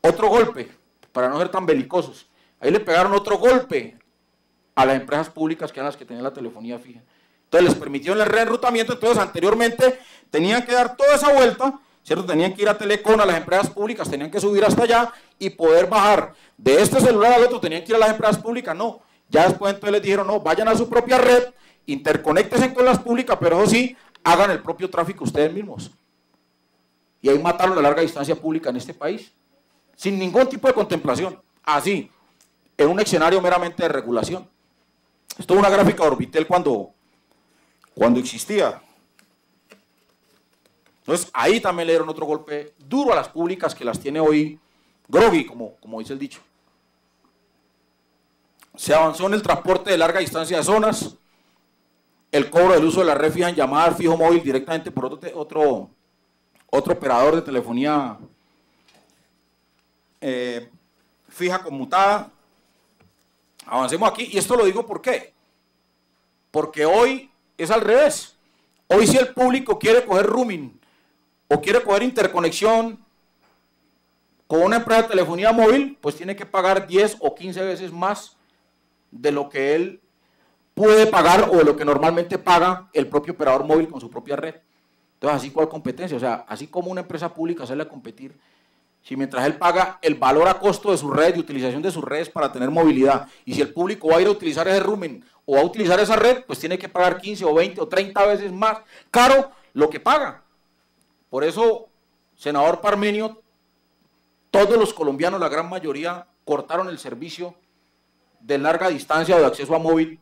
Otro golpe, para no ser tan belicosos. Ahí le pegaron otro golpe a las empresas públicas que eran las que tenían la telefonía fija. Entonces les permitieron el reenrutamiento, entonces anteriormente tenían que dar toda esa vuelta, ¿cierto? Tenían que ir a Telecom, a las empresas públicas, tenían que subir hasta allá y poder bajar de este celular al otro, tenían que ir a las empresas públicas, no. Ya después entonces les dijeron, no, vayan a su propia red, interconéctense con las públicas, pero eso sí, hagan el propio tráfico ustedes mismos. Y ahí mataron la larga distancia pública en este país, sin ningún tipo de contemplación, así, en un escenario meramente de regulación. Esto es una gráfica de Orbitel cuando existía. Entonces, ahí también le dieron otro golpe duro a las públicas que las tiene hoy groggy, como dice el dicho. Se avanzó en el transporte de larga distancia de zonas, el cobro del uso de la red fija en llamada al fijo móvil directamente por otro operador de telefonía fija conmutada. Avancemos aquí, y esto lo digo ¿por qué? Porque hoy es al revés. Hoy si el público quiere coger roaming o quiere coger interconexión con una empresa de telefonía móvil, pues tiene que pagar 10 o 15 veces más de lo que él puede pagar o de lo que normalmente paga el propio operador móvil con su propia red. Entonces, así cuál competencia, o sea, así como una empresa pública sale a competir, si mientras él paga el valor a costo de su red, de utilización de sus redes para tener movilidad, y si el público va a ir a utilizar ese roaming o va a utilizar esa red, pues tiene que pagar 15 o 20 o 30 veces más caro lo que paga. Por eso, senador Parmenio, todos los colombianos, la gran mayoría, cortaron el servicio de larga distancia o de acceso a móvil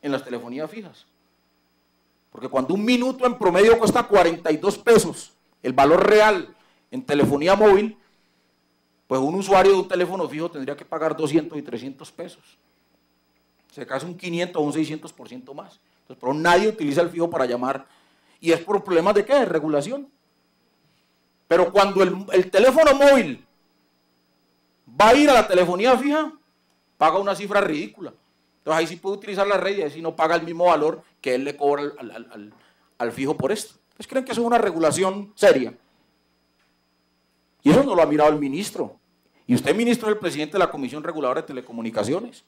en las telefonías fijas. Porque cuando un minuto en promedio cuesta 42 pesos, el valor real en telefonía móvil, pues un usuario de un teléfono fijo tendría que pagar 200 y 300 pesos. Se casi un 500 o un 600% más. Entonces, pero nadie utiliza el fijo para llamar. ¿Y es por problemas de qué? De regulación. Pero cuando el teléfono móvil va a ir a la telefonía fija, paga una cifra ridícula. Entonces ahí sí puede utilizar la red y ahí sí no paga el mismo valor que él le cobra al fijo por esto. Entonces creen que eso es una regulación seria. Y eso no lo ha mirado el ministro. Y usted, ministro, es el presidente de la Comisión Reguladora de Telecomunicaciones.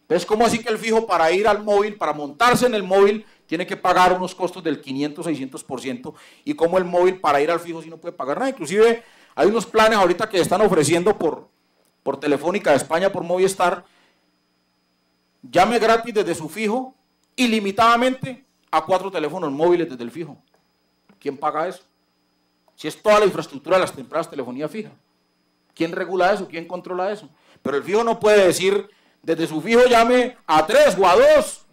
Entonces, ¿cómo así que el fijo para ir al móvil, para montarse en el móvil, tiene que pagar unos costos del 500, 600%? Y cómo el móvil para ir al fijo sí no puede pagar nada. Inclusive hay unos planes ahorita que están ofreciendo por Telefónica de España, por Movistar, llame gratis desde su fijo, ilimitadamente, a 4 teléfonos móviles desde el fijo. ¿Quién paga eso? Si es toda la infraestructura de las empresas de telefonía fija. ¿Quién regula eso? ¿Quién controla eso? Pero el fijo no puede decir, desde su fijo llame a 3 o a 2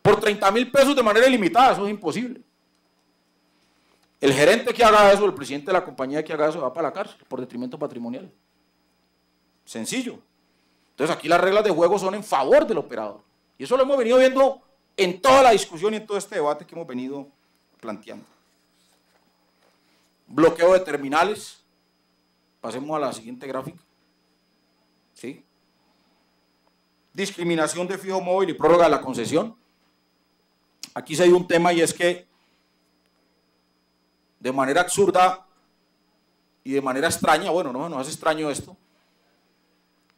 por 30.000 pesos de manera ilimitada. Eso es imposible. El gerente que haga eso, el presidente de la compañía que haga eso, va para la cárcel por detrimento patrimonial. Sencillo. Entonces aquí las reglas de juego son en favor del operador. Y eso lo hemos venido viendo en toda la discusión y en todo este debate que hemos venido planteando. Bloqueo de terminales. Pasemos a la siguiente gráfica. ¿Sí? Discriminación de fijo móvil y prórroga de la concesión. Aquí se dio un tema y es que de manera absurda y de manera extraña, bueno, no es extraño esto,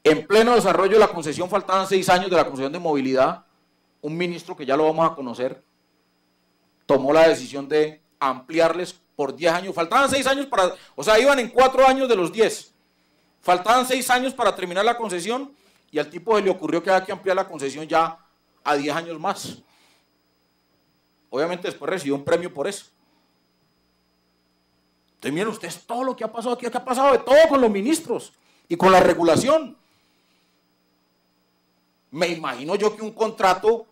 en pleno desarrollo de la concesión, faltaban 6 años de la concesión de movilidad, un ministro que ya lo vamos a conocer, tomó la decisión de ampliarles por 10 años, faltaban 6 años para, o sea, iban en 4 años de los 10, faltaban 6 años para terminar la concesión y al tipo se le ocurrió que había que ampliar la concesión ya a 10 años más. Obviamente después recibió un premio por eso. Entonces miren ustedes todo lo que ha pasado aquí, que ha pasado de todo con los ministros y con la regulación. Me imagino yo que un contrato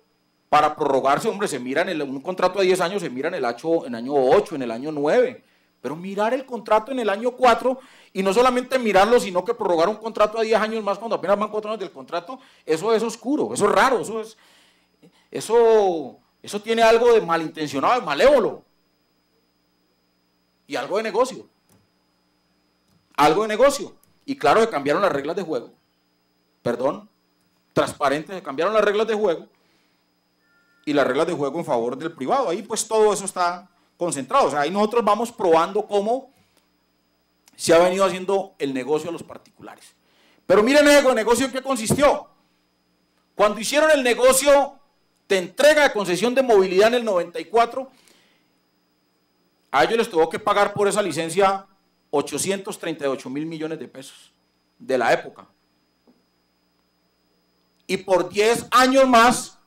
para prorrogarse, hombre, se mira un contrato de 10 años, se mira en el año 8, en el año 9, pero mirar el contrato en el año 4 y no solamente mirarlo, sino que prorrogar un contrato a 10 años más cuando apenas van 4 años del contrato, eso es oscuro, eso es raro, eso tiene algo de malintencionado, de malévolo y algo de negocio. Algo de negocio. Y claro que cambiaron las reglas de juego. Perdón. transparente, se cambiaron las reglas de juego y las reglas de juego en favor del privado. Ahí pues todo eso está concentrado. O sea, ahí nosotros vamos probando cómo se ha venido haciendo el negocio a los particulares. Pero miren el negocio en qué consistió. Cuando hicieron el negocio de entrega de concesión de movilidad en el 94, a ellos les tuvo que pagar por esa licencia 838.000 millones de pesos de la época. Y por 10 años más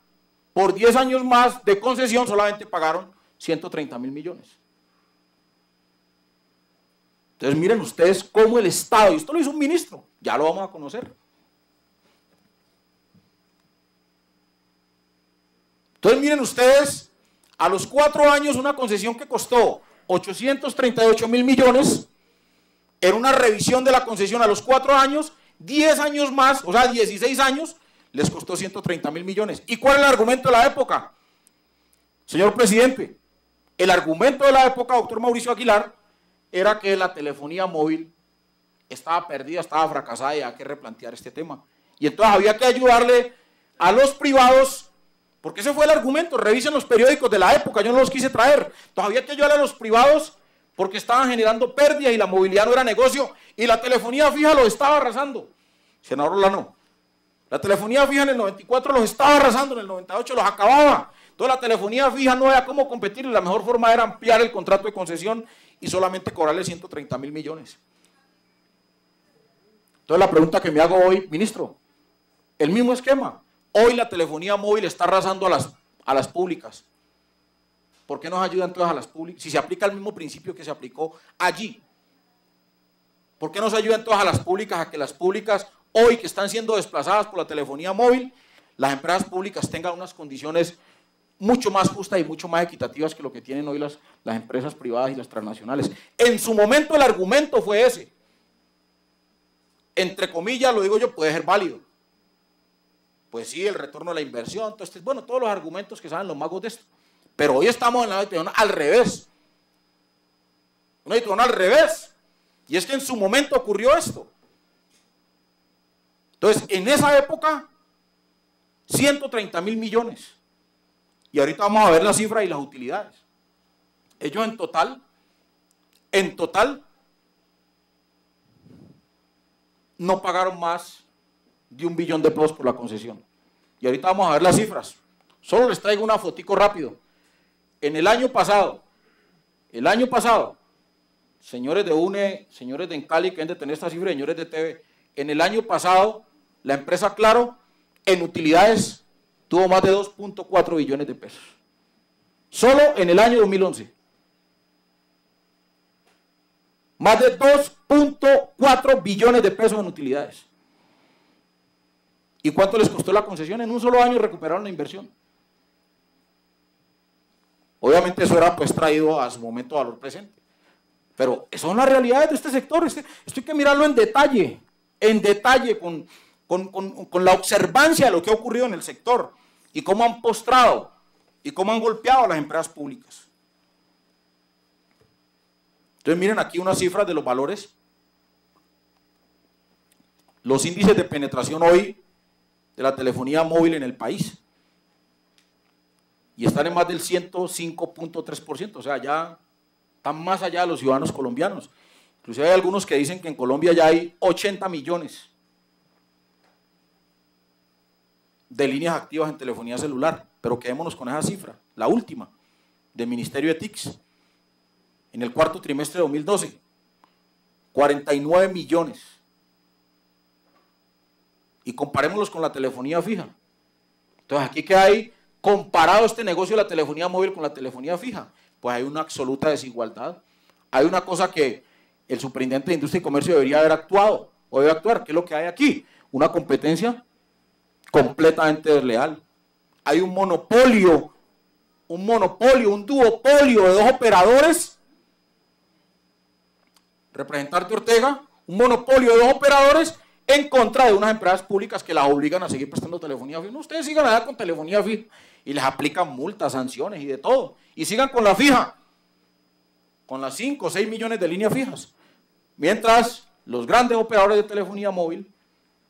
de concesión solamente pagaron 130.000 millones. Entonces miren ustedes cómo el Estado, y esto lo hizo un ministro, ya lo vamos a conocer. Entonces miren ustedes, a los 4 años una concesión que costó 838.000 millones, en una revisión de la concesión a los 4 años, 10 años más, o sea 16 años, les costó 130.000 millones. ¿Y cuál es el argumento de la época? Señor presidente, el argumento de la época, doctor Mauricio Aguilar, era que la telefonía móvil estaba perdida, estaba fracasada y había que replantear este tema. Y entonces había que ayudarle a los privados, porque ese fue el argumento, revisen los periódicos de la época, yo no los quise traer. Entonces había que ayudarle a los privados porque estaban generando pérdidas y la movilidad no era negocio y la telefonía fija los estaba arrasando. Senador Rolano, la telefonía fija en el 94 los estaba arrasando, en el 98 los acababa. Entonces la telefonía fija no había cómo competir y la mejor forma era ampliar el contrato de concesión y solamente cobrarle 130.000 millones. Entonces la pregunta que me hago hoy, ministro, el mismo esquema. Hoy la telefonía móvil está arrasando a las públicas. ¿Por qué nos ayudan todas a las públicas? Si se aplica el mismo principio que se aplicó allí. ¿Por qué nos ayudan todas a las públicas a que las públicas hoy que están siendo desplazadas por la telefonía móvil, las empresas públicas tengan unas condiciones mucho más justas y mucho más equitativas que lo que tienen hoy las empresas privadas y las transnacionales? En su momento el argumento fue ese. Entre comillas, lo digo yo, puede ser válido. Pues sí, el retorno de la inversión, entonces, bueno, todos los argumentos que saben los magos de esto. Pero hoy estamos en la situación al revés. Una situación al revés. Y es que en su momento ocurrió esto. Entonces, en esa época, 130.000 millones. Y ahorita vamos a ver la cifra y las utilidades. Ellos en total, no pagaron más de 1 billón de pesos por la concesión. Y ahorita vamos a ver las cifras. Solo les traigo una fotico rápido. En el año pasado, señores de UNE, señores de Encali que deben de tener esta cifra, señores de TV, en el año pasado, la empresa Claro, en utilidades, tuvo más de 2.4 billones de pesos. Solo en el año 2011. Más de 2.4 billones de pesos en utilidades. ¿Y cuánto les costó la concesión? En un solo año recuperaron la inversión. Obviamente eso era pues traído a su momento de valor presente. Pero esas son las realidades de este sector. Esto hay que mirarlo en detalle con la observancia de lo que ha ocurrido en el sector y cómo han postrado y cómo han golpeado a las empresas públicas. Entonces miren aquí unas cifras de los valores. Los índices de penetración hoy de la telefonía móvil en el país. Y están en más del 105.3%, o sea, ya están más allá de los ciudadanos colombianos. Inclusive hay algunos que dicen que en Colombia ya hay 80 millones de líneas activas en telefonía celular, pero quedémonos con esa cifra, la última, del Ministerio de TICS, en el cuarto trimestre de 2012, 49 millones. Y comparémoslos con la telefonía fija. Entonces, aquí que hay, comparado este negocio de la telefonía móvil con la telefonía fija, pues hay una absoluta desigualdad. Hay una cosa que el superintendente de Industria y Comercio debería haber actuado, o debe actuar. ¿Qué es lo que hay aquí? Una competencia completamente desleal. Hay un monopolio, un duopolio de 2 operadores. Representante Ortega, un monopolio de 2 operadores en contra de unas empresas públicas que las obligan a seguir prestando telefonía fija. No, ustedes sigan allá con telefonía fija y les aplican multas, sanciones y de todo. Y sigan con la fija, con las 5 o 6 millones de líneas fijas. Mientras los grandes operadores de telefonía móvil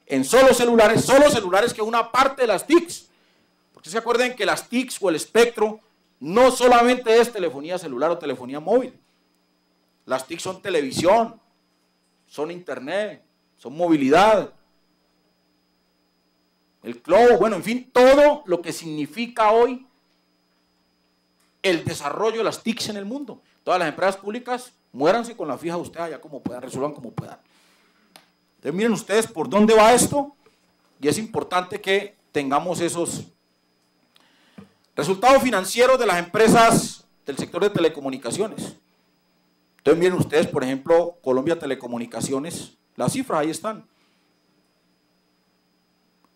en solo celulares que es una parte de las TICs. Porque se acuerden que las TICs o el espectro no solamente es telefonía celular o telefonía móvil. Las TICs son televisión, son internet, son movilidad, el cloud, bueno, en fin, todo lo que significa hoy el desarrollo de las TICs en el mundo. Todas las empresas públicas, muéranse con la fija ustedes allá como puedan, resuelvan como puedan. Entonces miren ustedes por dónde va esto y es importante que tengamos esos resultados financieros de las empresas del sector de telecomunicaciones. Entonces miren ustedes, por ejemplo, Colombia Telecomunicaciones, las cifras ahí están.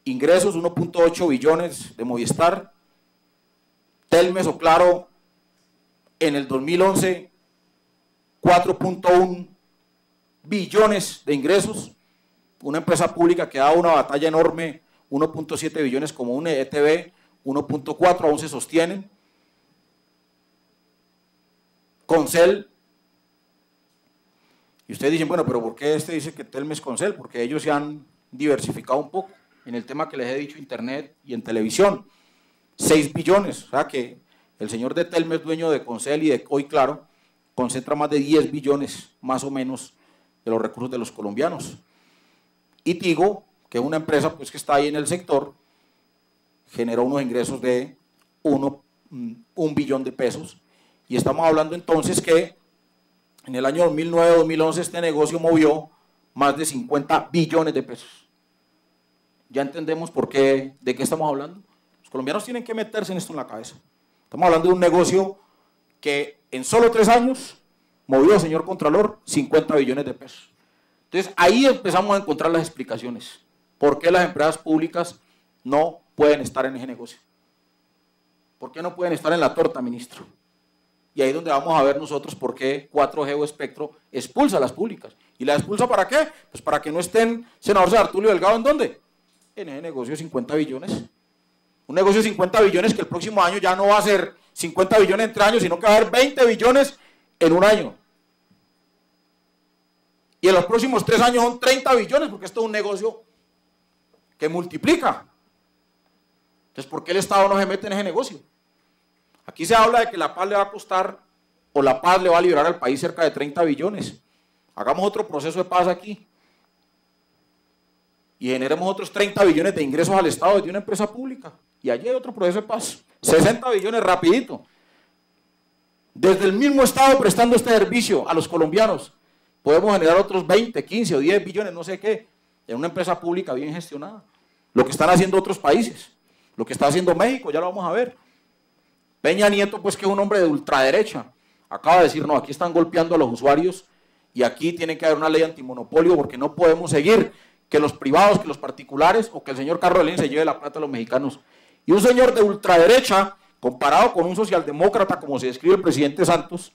Ingresos 1.8 billones de Movistar, Telmes o Claro en el 2011 4.1 billones de ingresos, una empresa pública que ha dado una batalla enorme, 1.7 billones como un ETV, 1.4 aún se sostienen. Concel, y ustedes dicen, bueno, pero ¿por qué dice que Telmes Concel? Porque ellos se han diversificado un poco en el tema que les he dicho, internet y en televisión. 6 billones, o sea que el señor de Telmes, dueño de Concel y de Hoy Claro, concentra más de 10 billones más o menos de los recursos de los colombianos. Y Tigo, que es una empresa pues, que está ahí en el sector, generó unos ingresos de 1 billón de pesos. Y estamos hablando entonces que en el año 2009-2011 este negocio movió más de 50 billones de pesos. Ya entendemos por qué, de qué estamos hablando. Los colombianos tienen que meterse en esto en la cabeza. Estamos hablando de un negocio que en solo 3 años movió, señor Contralor, 50 billones de pesos. Entonces ahí empezamos a encontrar las explicaciones. ¿Por qué las empresas públicas no pueden estar en ese negocio? ¿Por qué no pueden estar en la torta, ministro? Y ahí es donde vamos a ver nosotros por qué 4G o Espectro expulsa a las públicas. ¿Y las expulsa para qué? Pues para que no estén, senador Artulio Delgado, ¿en dónde? En ese negocio de 50 billones. Un negocio de 50 billones que el próximo año ya no va a ser 50 billones en 3 años, sino que va a haber 20 billones en un año. Y en los próximos 3 años son 30 billones, porque esto es un negocio que multiplica. Entonces, ¿por qué el Estado no se mete en ese negocio? Aquí se habla de que la paz le va a costar, o la paz le va a liberar al país cerca de 30 billones. Hagamos otro proceso de paz aquí. Y generemos otros 30 billones de ingresos al Estado desde una empresa pública. Y allí hay otro proceso de paz. 60 billones rapidito. Desde el mismo Estado prestando este servicio a los colombianos, podemos generar otros 20, 15 o 10 billones, no sé qué, en una empresa pública bien gestionada. Lo que están haciendo otros países, lo que está haciendo México, ya lo vamos a ver. Peña Nieto, pues que es un hombre de ultraderecha, acaba de decir, no, aquí están golpeando a los usuarios y aquí tiene que haber una ley antimonopolio porque no podemos seguir que los privados, que los particulares o que el señor Carlos Slim se lleve la plata a los mexicanos. Y un señor de ultraderecha, comparado con un socialdemócrata como se describe el presidente Santos,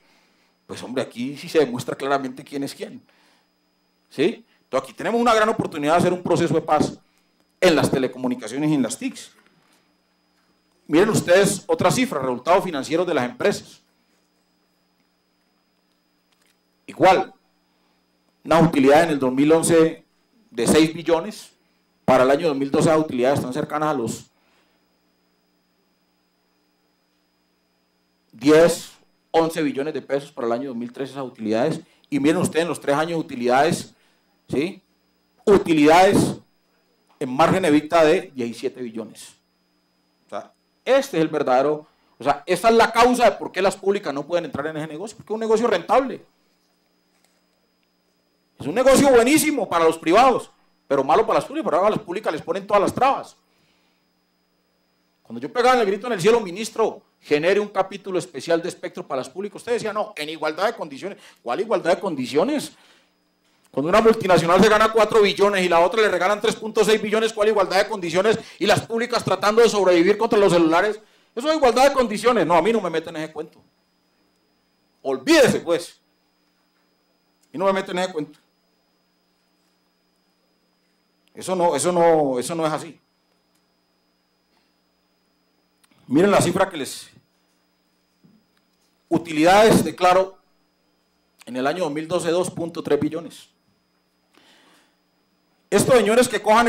pues hombre, aquí sí se demuestra claramente quién es quién. ¿Sí? Entonces aquí tenemos una gran oportunidad de hacer un proceso de paz en las telecomunicaciones y en las TICs. Miren ustedes otra cifra, resultados financieros de las empresas. Igual, una utilidad en el 2011 de 6 billones, para el año 2012 las utilidades están cercanas a los 10, 11 billones de pesos para el año 2013 esas utilidades. Y miren ustedes en los 3 años de utilidades, ¿sí? Utilidades en margen EBITDA de 17 billones. O sea, este es el verdadero, o sea, esta es la causa de por qué las públicas no pueden entrar en ese negocio, porque es un negocio rentable. Es un negocio buenísimo para los privados, pero malo para las públicas, pero ahora a las públicas les ponen todas las trabas. Cuando yo pegaba el grito en el cielo, ministro, genere un capítulo especial de espectro para las públicas, usted decía, no, en igualdad de condiciones. ¿Cuál igualdad de condiciones? Cuando una multinacional se gana 4 billones y la otra le regalan 3.6 billones, ¿cuál igualdad de condiciones? Y las públicas tratando de sobrevivir contra los celulares. Eso es igualdad de condiciones. No, a mí no me meten en ese cuento. Olvídese, pues. Y no me meten en ese cuento. Eso no es así. Miren la cifra que les... Utilidades de Claro en el año 2012, 2.3 billones. estos señores que cojan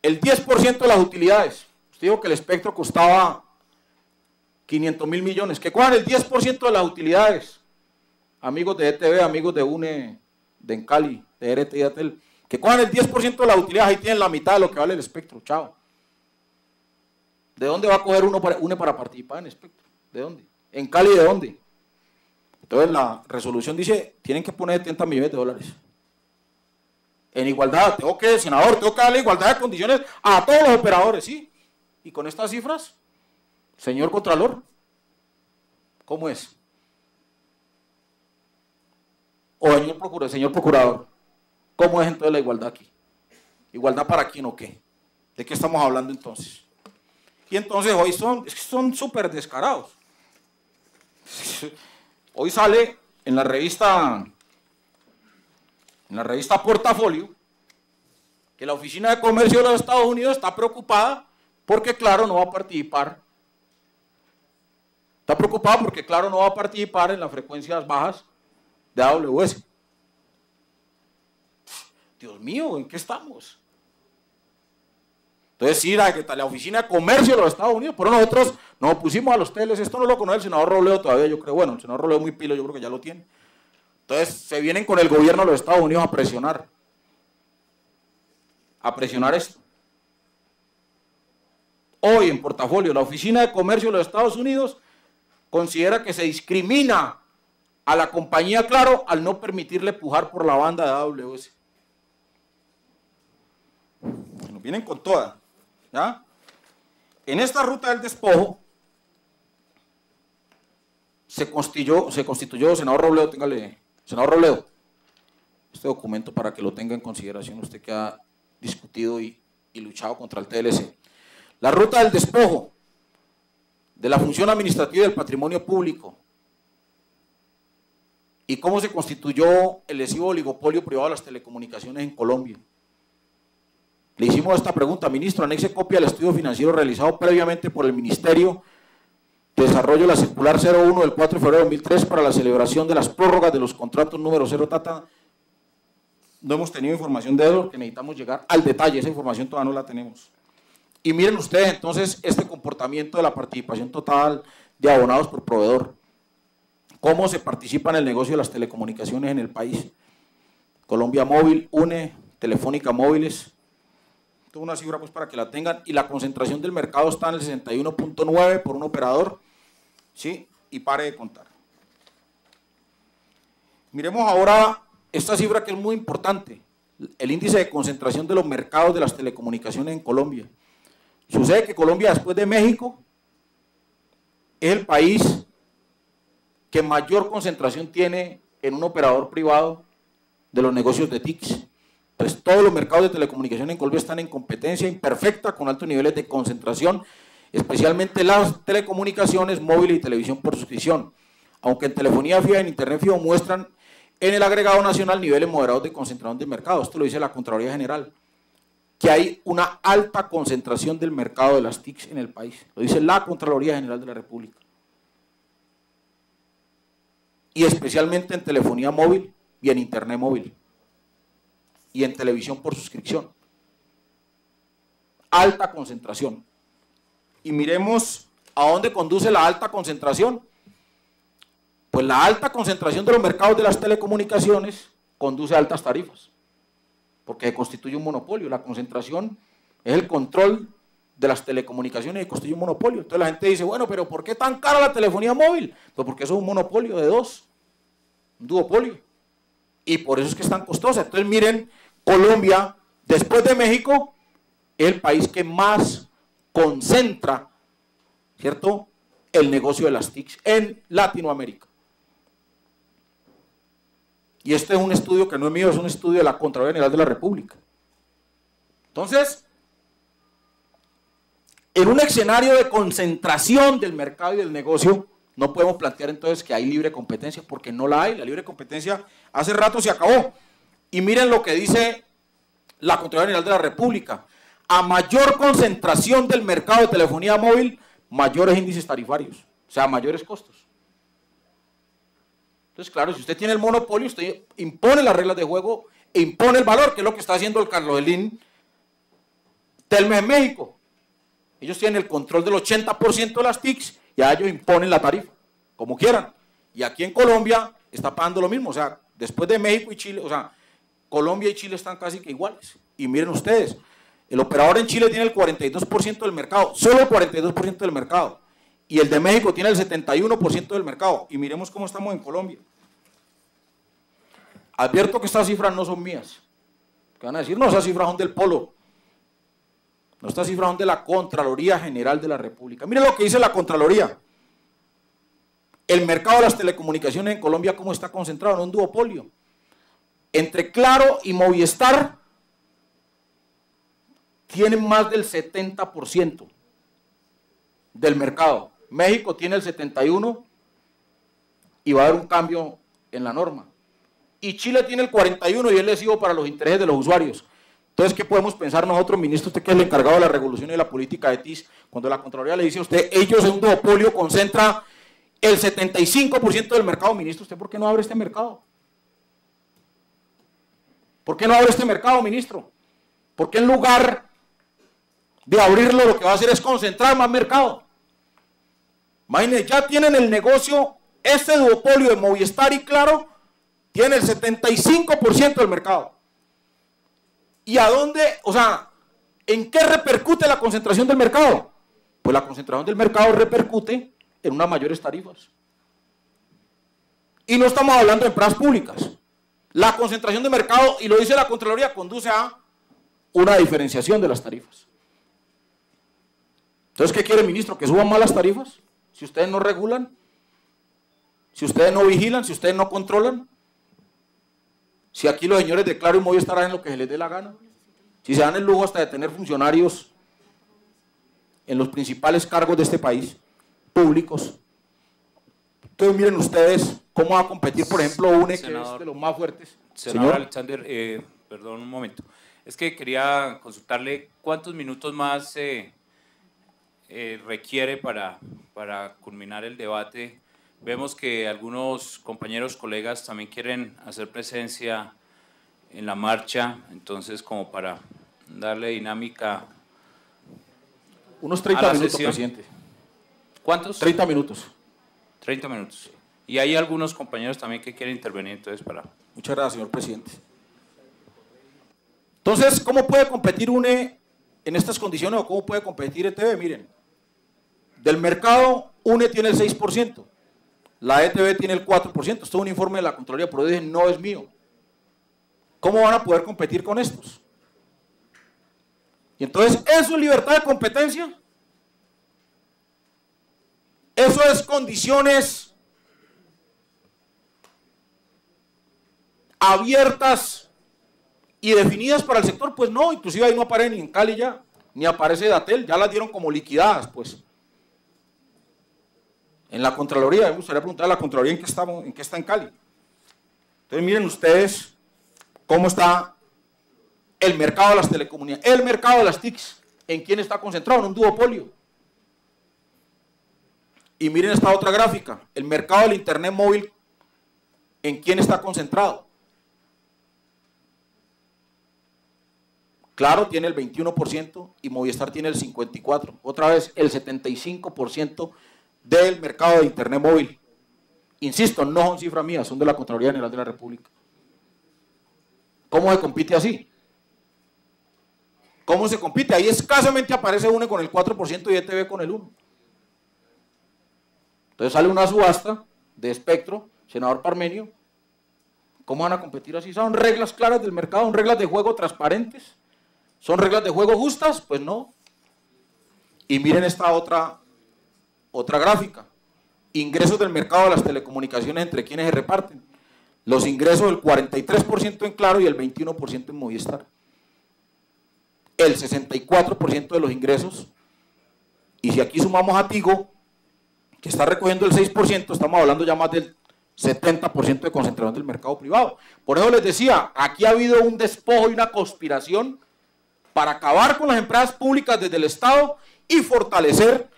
el 10% de las utilidades. Usted dijo que el espectro costaba 500.000 millones. Que cojan el 10% de las utilidades. Amigos de ETV, amigos de UNE, de Encali, de RT y Atel. Que cojan el 10% de las utilidades. Ahí tienen la mitad de lo que vale el espectro. Chao. ¿De dónde va a coger UNE para participar en espectro? ¿De dónde? ¿En Cali de dónde? Entonces la resolución dice, tienen que poner 70 millones de dólares. En igualdad, senador, tengo que darle igualdad de condiciones a todos los operadores, ¿sí? Y con estas cifras, señor Contralor, ¿cómo es? O señor Procurador, ¿cómo es entonces la igualdad aquí? ¿Igualdad para quién o qué? ¿De qué estamos hablando entonces? Y entonces hoy son súper descarados. Hoy sale en la revista Portafolio que la Oficina de Comercio de los Estados Unidos está preocupada porque Claro no va a participar. Está preocupada porque Claro no va a participar en las frecuencias bajas de AWS. Dios mío, ¿en qué estamos? Entonces, sí, la Oficina de Comercio de los Estados Unidos, pero nosotros nos opusimos a los teles. Esto no lo conoce el senador Robledo todavía, yo creo. Bueno, el senador Robledo muy pilo, yo creo que ya lo tiene. Entonces, se vienen con el gobierno de los Estados Unidos a presionar. A presionar esto. Hoy, en Portafolio, la Oficina de Comercio de los Estados Unidos considera que se discrimina a la compañía Claro al no permitirle pujar por la banda de AWS. Nos vienen con toda. ¿Ya? En esta ruta del despojo se constituyó, senador Robledo, senador Robledo, este documento para que lo tenga en consideración usted que ha discutido y luchado contra el TLC. La ruta del despojo de la función administrativa del patrimonio público y cómo se constituyó el lesivo oligopolio privado de las telecomunicaciones en Colombia. Le hicimos esta pregunta, ministro, anexe copia del estudio financiero realizado previamente por el Ministerio de Desarrollo de la Circular 01 del 4 de febrero de 2003 para la celebración de las prórrogas de los contratos número 0 tata. No hemos tenido información de eso, que necesitamos llegar al detalle, esa información todavía no la tenemos. Y miren ustedes entonces este comportamiento de la participación total de abonados por proveedor. Cómo se participa en el negocio de las telecomunicaciones en el país. Colombia Móvil, UNE, Telefónica Móviles. Tengo una cifra pues para que la tengan, y la concentración del mercado está en el 61.9 por un operador, ¿sí? Y pare de contar. Miremos ahora esta cifra que es muy importante, el índice de concentración de los mercados de las telecomunicaciones en Colombia. Sucede que Colombia, después de México, es el país que mayor concentración tiene en un operador privado de los negocios de TICs. Pues todos los mercados de telecomunicaciones en Colombia están en competencia imperfecta con altos niveles de concentración, especialmente las telecomunicaciones, móviles y televisión por suscripción, aunque en telefonía fija y en internet fijo muestran en el agregado nacional niveles moderados de concentración del mercado. Esto lo dice la Contraloría General, que hay una alta concentración del mercado de las TICs en el país. Lo dice la Contraloría General de la República. Y especialmente en telefonía móvil y en internet móvil. Y en televisión por suscripción. Alta concentración. Y miremos a dónde conduce la alta concentración. Pues la alta concentración de los mercados de las telecomunicaciones conduce a altas tarifas, porque constituye un monopolio. La concentración es el control de las telecomunicaciones y constituye un monopolio. Entonces la gente dice, bueno, pero ¿por qué tan cara la telefonía móvil? Pues porque eso es un monopolio de dos, un duopolio. Y por eso es que es tan costosa. Entonces miren, Colombia, después de México, es el país que más concentra, ¿cierto?, el negocio de las TICs en Latinoamérica. Y este es un estudio que no es mío, es un estudio de la Contraloría General de la República. Entonces, en un escenario de concentración del mercado y del negocio, no podemos plantear entonces que hay libre competencia, porque no la hay. La libre competencia hace rato se acabó. Y miren lo que dice la Contraloría General de la República. A mayor concentración del mercado de telefonía móvil, mayores índices tarifarios, o sea, mayores costos. Entonces, claro, si usted tiene el monopolio, usted impone las reglas de juego e impone el valor, que es lo que está haciendo el Carlos Slim Telmex en México. Ellos tienen el control del 80% de las TICs y a ellos imponen la tarifa, como quieran. Y aquí en Colombia está pagando lo mismo, o sea, después de México y Chile, o sea, Colombia y Chile están casi que iguales. Y miren ustedes, el operador en Chile tiene el 42% del mercado, solo el 42% del mercado. Y el de México tiene el 71% del mercado. Y miremos cómo estamos en Colombia. Advierto que estas cifras no son mías. ¿Qué van a decir? No, esas cifras son del Polo. No, estas cifras son de la Contraloría General de la República. Miren lo que dice la Contraloría. El mercado de las telecomunicaciones en Colombia, ¿cómo está concentrado? En un duopolio. Entre Claro y Movistar tienen más del 70% del mercado. México tiene el 71% y va a haber un cambio en la norma. Y Chile tiene el 41% y es lesivo para los intereses de los usuarios. Entonces, ¿qué podemos pensar nosotros, ministro, usted que es el encargado de la regulación y de la política de TIS, cuando la Contraloría le dice a usted, ellos en un duopolio concentra el 75% del mercado? Ministro, ¿usted por qué no abre este mercado? ¿Por qué no abre este mercado, ministro? ¿Por qué en lugar de abrirlo lo que va a hacer es concentrar más mercado? Imagínense, ya tienen el negocio, este duopolio de Movistar y Claro, tiene el 75% del mercado. ¿Y a dónde, o sea, en qué repercute la concentración del mercado? Pues la concentración del mercado repercute en unas mayores tarifas. Y no estamos hablando de empresas públicas. La concentración de mercado, y lo dice la Contraloría, conduce a una diferenciación de las tarifas. Entonces, ¿qué quiere el ministro? ¿Que suban más las tarifas? Si ustedes no regulan, si ustedes no vigilan, si ustedes no controlan. Si aquí los señores de Claro y Movistar hacen lo que se les dé la gana, si se dan el lujo hasta de tener funcionarios en los principales cargos de este país, públicos. Entonces miren ustedes cómo va a competir, por ejemplo, UNE, senador, que es de los más fuertes. Senador Alexander, perdón un momento. Es que quería consultarle cuántos minutos más requiere para culminar el debate. Vemos que algunos compañeros, colegas también quieren hacer presencia en la marcha, entonces como para darle dinámica. Unos 30 minutos, presidente. ¿Cuántos? 30 minutos. 30 minutos. Y hay algunos compañeros también que quieren intervenir, entonces para… Muchas gracias, señor presidente. Entonces, ¿cómo puede competir UNE en estas condiciones o cómo puede competir ETV? Miren, del mercado UNE tiene el 6%. La ETV tiene el 4%, esto es un informe de la Contraloría, pero dije, no es mío. ¿Cómo van a poder competir con estos? Y entonces, ¿eso es libertad de competencia? ¿Eso es condiciones abiertas y definidas para el sector? Pues no, inclusive ahí no aparece ni en Cali ya, ni aparece Datel, ya las dieron como liquidadas, pues. En la Contraloría, me gustaría preguntar a la Contraloría en qué está en Cali. Entonces miren ustedes cómo está el mercado de las telecomunicaciones, el mercado de las TICs, en quién está concentrado, en un duopolio. Y miren esta otra gráfica, el mercado del internet móvil, en quién está concentrado. Claro tiene el 21% y Movistar tiene el 54%. Otra vez el 75% del mercado de internet móvil. Insisto, no son cifras mías, son de la Contraloría General de la República. ¿Cómo se compite así? ¿Cómo se compite? Ahí escasamente aparece UNE con el 4% y ETV con el 1%. Entonces sale una subasta de espectro, senador Parmenio. ¿Cómo van a competir así? ¿Son reglas claras del mercado? ¿Son reglas de juego transparentes? ¿Son reglas de juego justas? Pues no. Y miren esta otra gráfica. Ingresos del mercado de las telecomunicaciones, entre quienes se reparten. Los ingresos del 43% en Claro y el 21% en Movistar. El 64% de los ingresos. Y si aquí sumamos a Tigo, que está recogiendo el 6%, estamos hablando ya más del 70% de concentración del mercado privado. Por eso les decía, aquí ha habido un despojo y una conspiración para acabar con las empresas públicas desde el Estado y fortalecer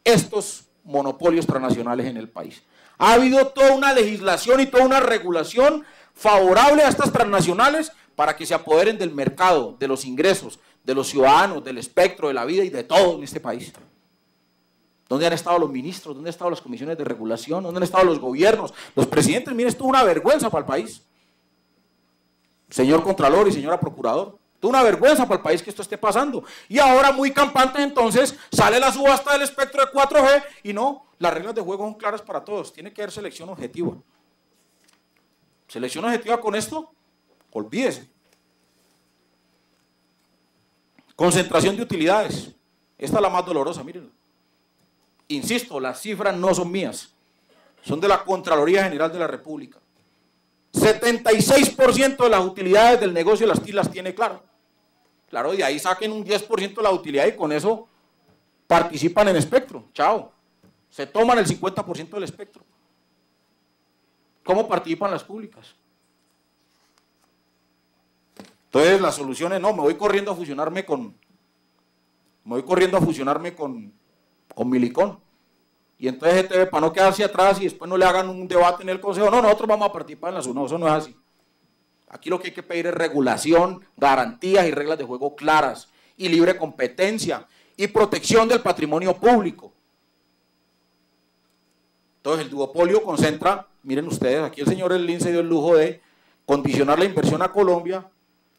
estos monopolios transnacionales en el país. Ha habido toda una legislación y toda una regulación favorable a estas transnacionales para que se apoderen del mercado, de los ingresos, de los ciudadanos, del espectro, de la vida y de todo en este país. ¿Dónde han estado los ministros? ¿Dónde han estado las comisiones de regulación? ¿Dónde han estado los gobiernos? Los presidentes, miren, esto es una vergüenza para el país. Señor Contralor y señora Procurador, esto es una vergüenza para el país que esto esté pasando. Y ahora, muy campante, entonces, sale la subasta del espectro de 4G y no, las reglas de juego son claras para todos. Tiene que haber selección objetiva. ¿Selección objetiva con esto? Olvídese. Concentración de utilidades. Esta es la más dolorosa, mírenla. Insisto, las cifras no son mías, son de la Contraloría General de la República. 76% de las utilidades del negocio las tiene claro. Claro, de ahí saquen un 10% de la utilidad y con eso participan en espectro. Chao. Se toman el 50% del espectro. ¿Cómo participan las públicas? Entonces la solución es no, me voy corriendo a fusionarme con Millicom. Y entonces ETV, para no quedarse atrás y después no le hagan un debate en el Consejo, no, nosotros vamos a participar en la SUNA, eso no es así. Aquí lo que hay que pedir es regulación, garantías y reglas de juego claras, y libre competencia, y protección del patrimonio público. Entonces el duopolio concentra, miren ustedes, aquí el señor Elín se dio el lujo de condicionar la inversión a Colombia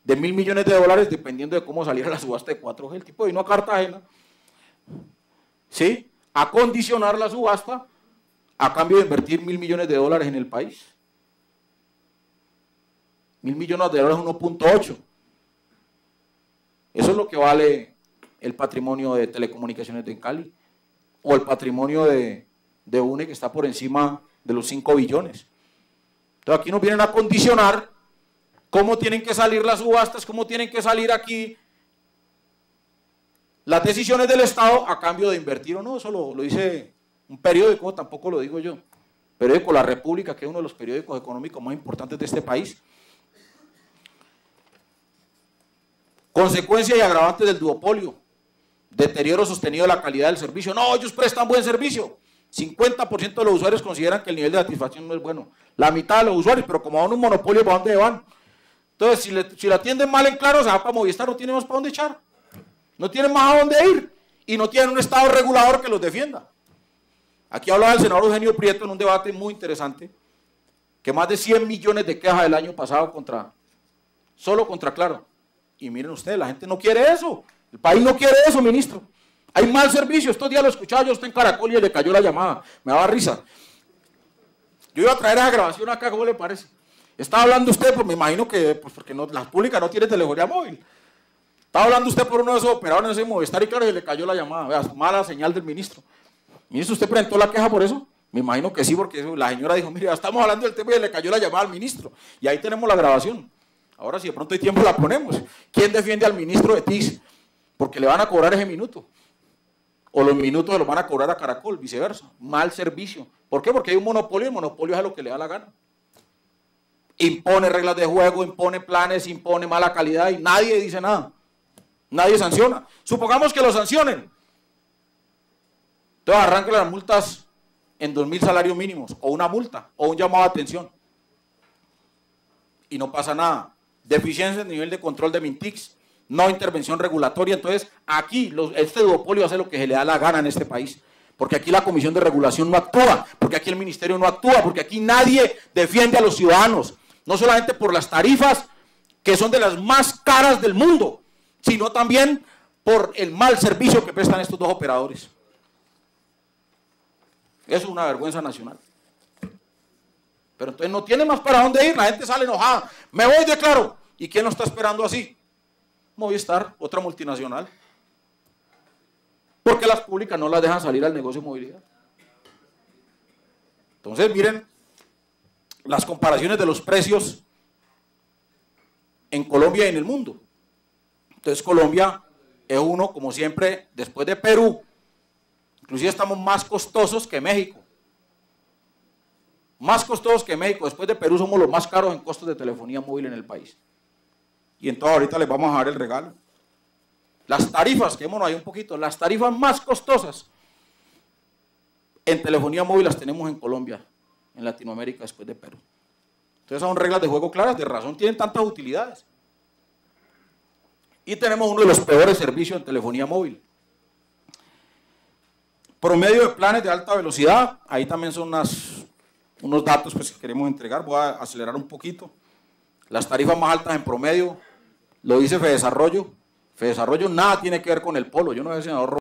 de $1.000 millones dependiendo de cómo saliera la subasta de 4G. El tipo vino a Cartagena, ¿sí?, a condicionar la subasta a cambio de invertir $1.000 millones en el país. $1.000 millones, 1.8. Eso es lo que vale el patrimonio de telecomunicaciones de Cali, o el patrimonio de UNE, que está por encima de los 5 billones. Entonces aquí nos vienen a condicionar cómo tienen que salir las subastas, cómo tienen que salir aquí las decisiones del Estado a cambio de invertir o no. Eso lo dice un periódico, tampoco lo digo yo. Periódico La República, que es uno de los periódicos económicos más importantes de este país. Consecuencias y agravantes del duopolio. Deterioro sostenido de la calidad del servicio. No, ellos prestan buen servicio. 50% de los usuarios consideran que el nivel de satisfacción no es bueno. La mitad de los usuarios, pero como van un monopolio, ¿para dónde van? Entonces, si la atienden mal en Claro, o sea, para Movistar no tienen más para dónde echar. No tienen más a dónde ir. Y no tienen un Estado regulador que los defienda. Aquí hablaba el senador Eugenio Prieto en un debate muy interesante, que más de 100 millones de quejas el año pasado solo contra Claro. Y miren ustedes, la gente no quiere eso. El país no quiere eso, ministro. Hay mal servicio. Estos días lo escuchaba yo, usted en Caracol, y le cayó la llamada. Me daba risa. Yo iba a traer esa grabación acá, ¿cómo le parece? Estaba hablando usted, pues me imagino que, pues porque no, la pública no tiene telefonía móvil. Estaba hablando usted por uno de esos operadores en ese Movistar y Claro, y le cayó la llamada. Vea, mala señal del ministro. Ministro, ¿usted presentó la queja por eso? Me imagino que sí, porque la señora dijo, mire, ya estamos hablando del tema y le cayó la llamada al ministro. Y ahí tenemos la grabación. Ahora, si de pronto hay tiempo, la ponemos. ¿Quién defiende al ministro de TIS? Porque le van a cobrar ese minuto. O los minutos se los van a cobrar a Caracol, viceversa. Mal servicio. ¿Por qué? Porque hay un monopolio y el monopolio es a lo que le da la gana. Impone reglas de juego, impone planes, impone mala calidad y nadie dice nada. Nadie sanciona. Supongamos que lo sancionen. Entonces arranquen las multas en 2.000 salarios mínimos, o una multa, o un llamado de atención. Y no pasa nada. Deficiencia en nivel de control de Mintics, no intervención regulatoria. Entonces aquí este duopolio hace lo que se le da la gana en este país. Porque aquí la Comisión de Regulación no actúa, porque aquí el Ministerio no actúa, porque aquí nadie defiende a los ciudadanos. No solamente por las tarifas, que son de las más caras del mundo, sino también por el mal servicio que prestan estos dos operadores. Eso es una vergüenza nacional. Pero entonces no tiene más para dónde ir, la gente sale enojada. Me voy de Claro. ¿Y quién lo está esperando así? Movistar, otra multinacional. Porque las públicas no las dejan salir al negocio de movilidad. Entonces, miren las comparaciones de los precios en Colombia y en el mundo. Entonces, Colombia es uno, como siempre, después de Perú. Inclusive estamos más costosos que México. Más costosos que México. Después de Perú somos los más caros en costos de telefonía móvil en el país. Y entonces ahorita les vamos a dar el regalo. Las tarifas, quedémonos ahí un poquito, las tarifas más costosas en telefonía móvil las tenemos en Colombia, en Latinoamérica, después de Perú. Entonces son reglas de juego claras, de razón tienen tantas utilidades. y tenemos uno de los peores servicios en telefonía móvil. Promedio de planes de alta velocidad, ahí también son unos datos pues, que queremos entregar, voy a acelerar un poquito. Las tarifas más altas en promedio, lo dice Fedesarrollo. Fedesarrollo nada tiene que ver con el polo, yo no sé, senador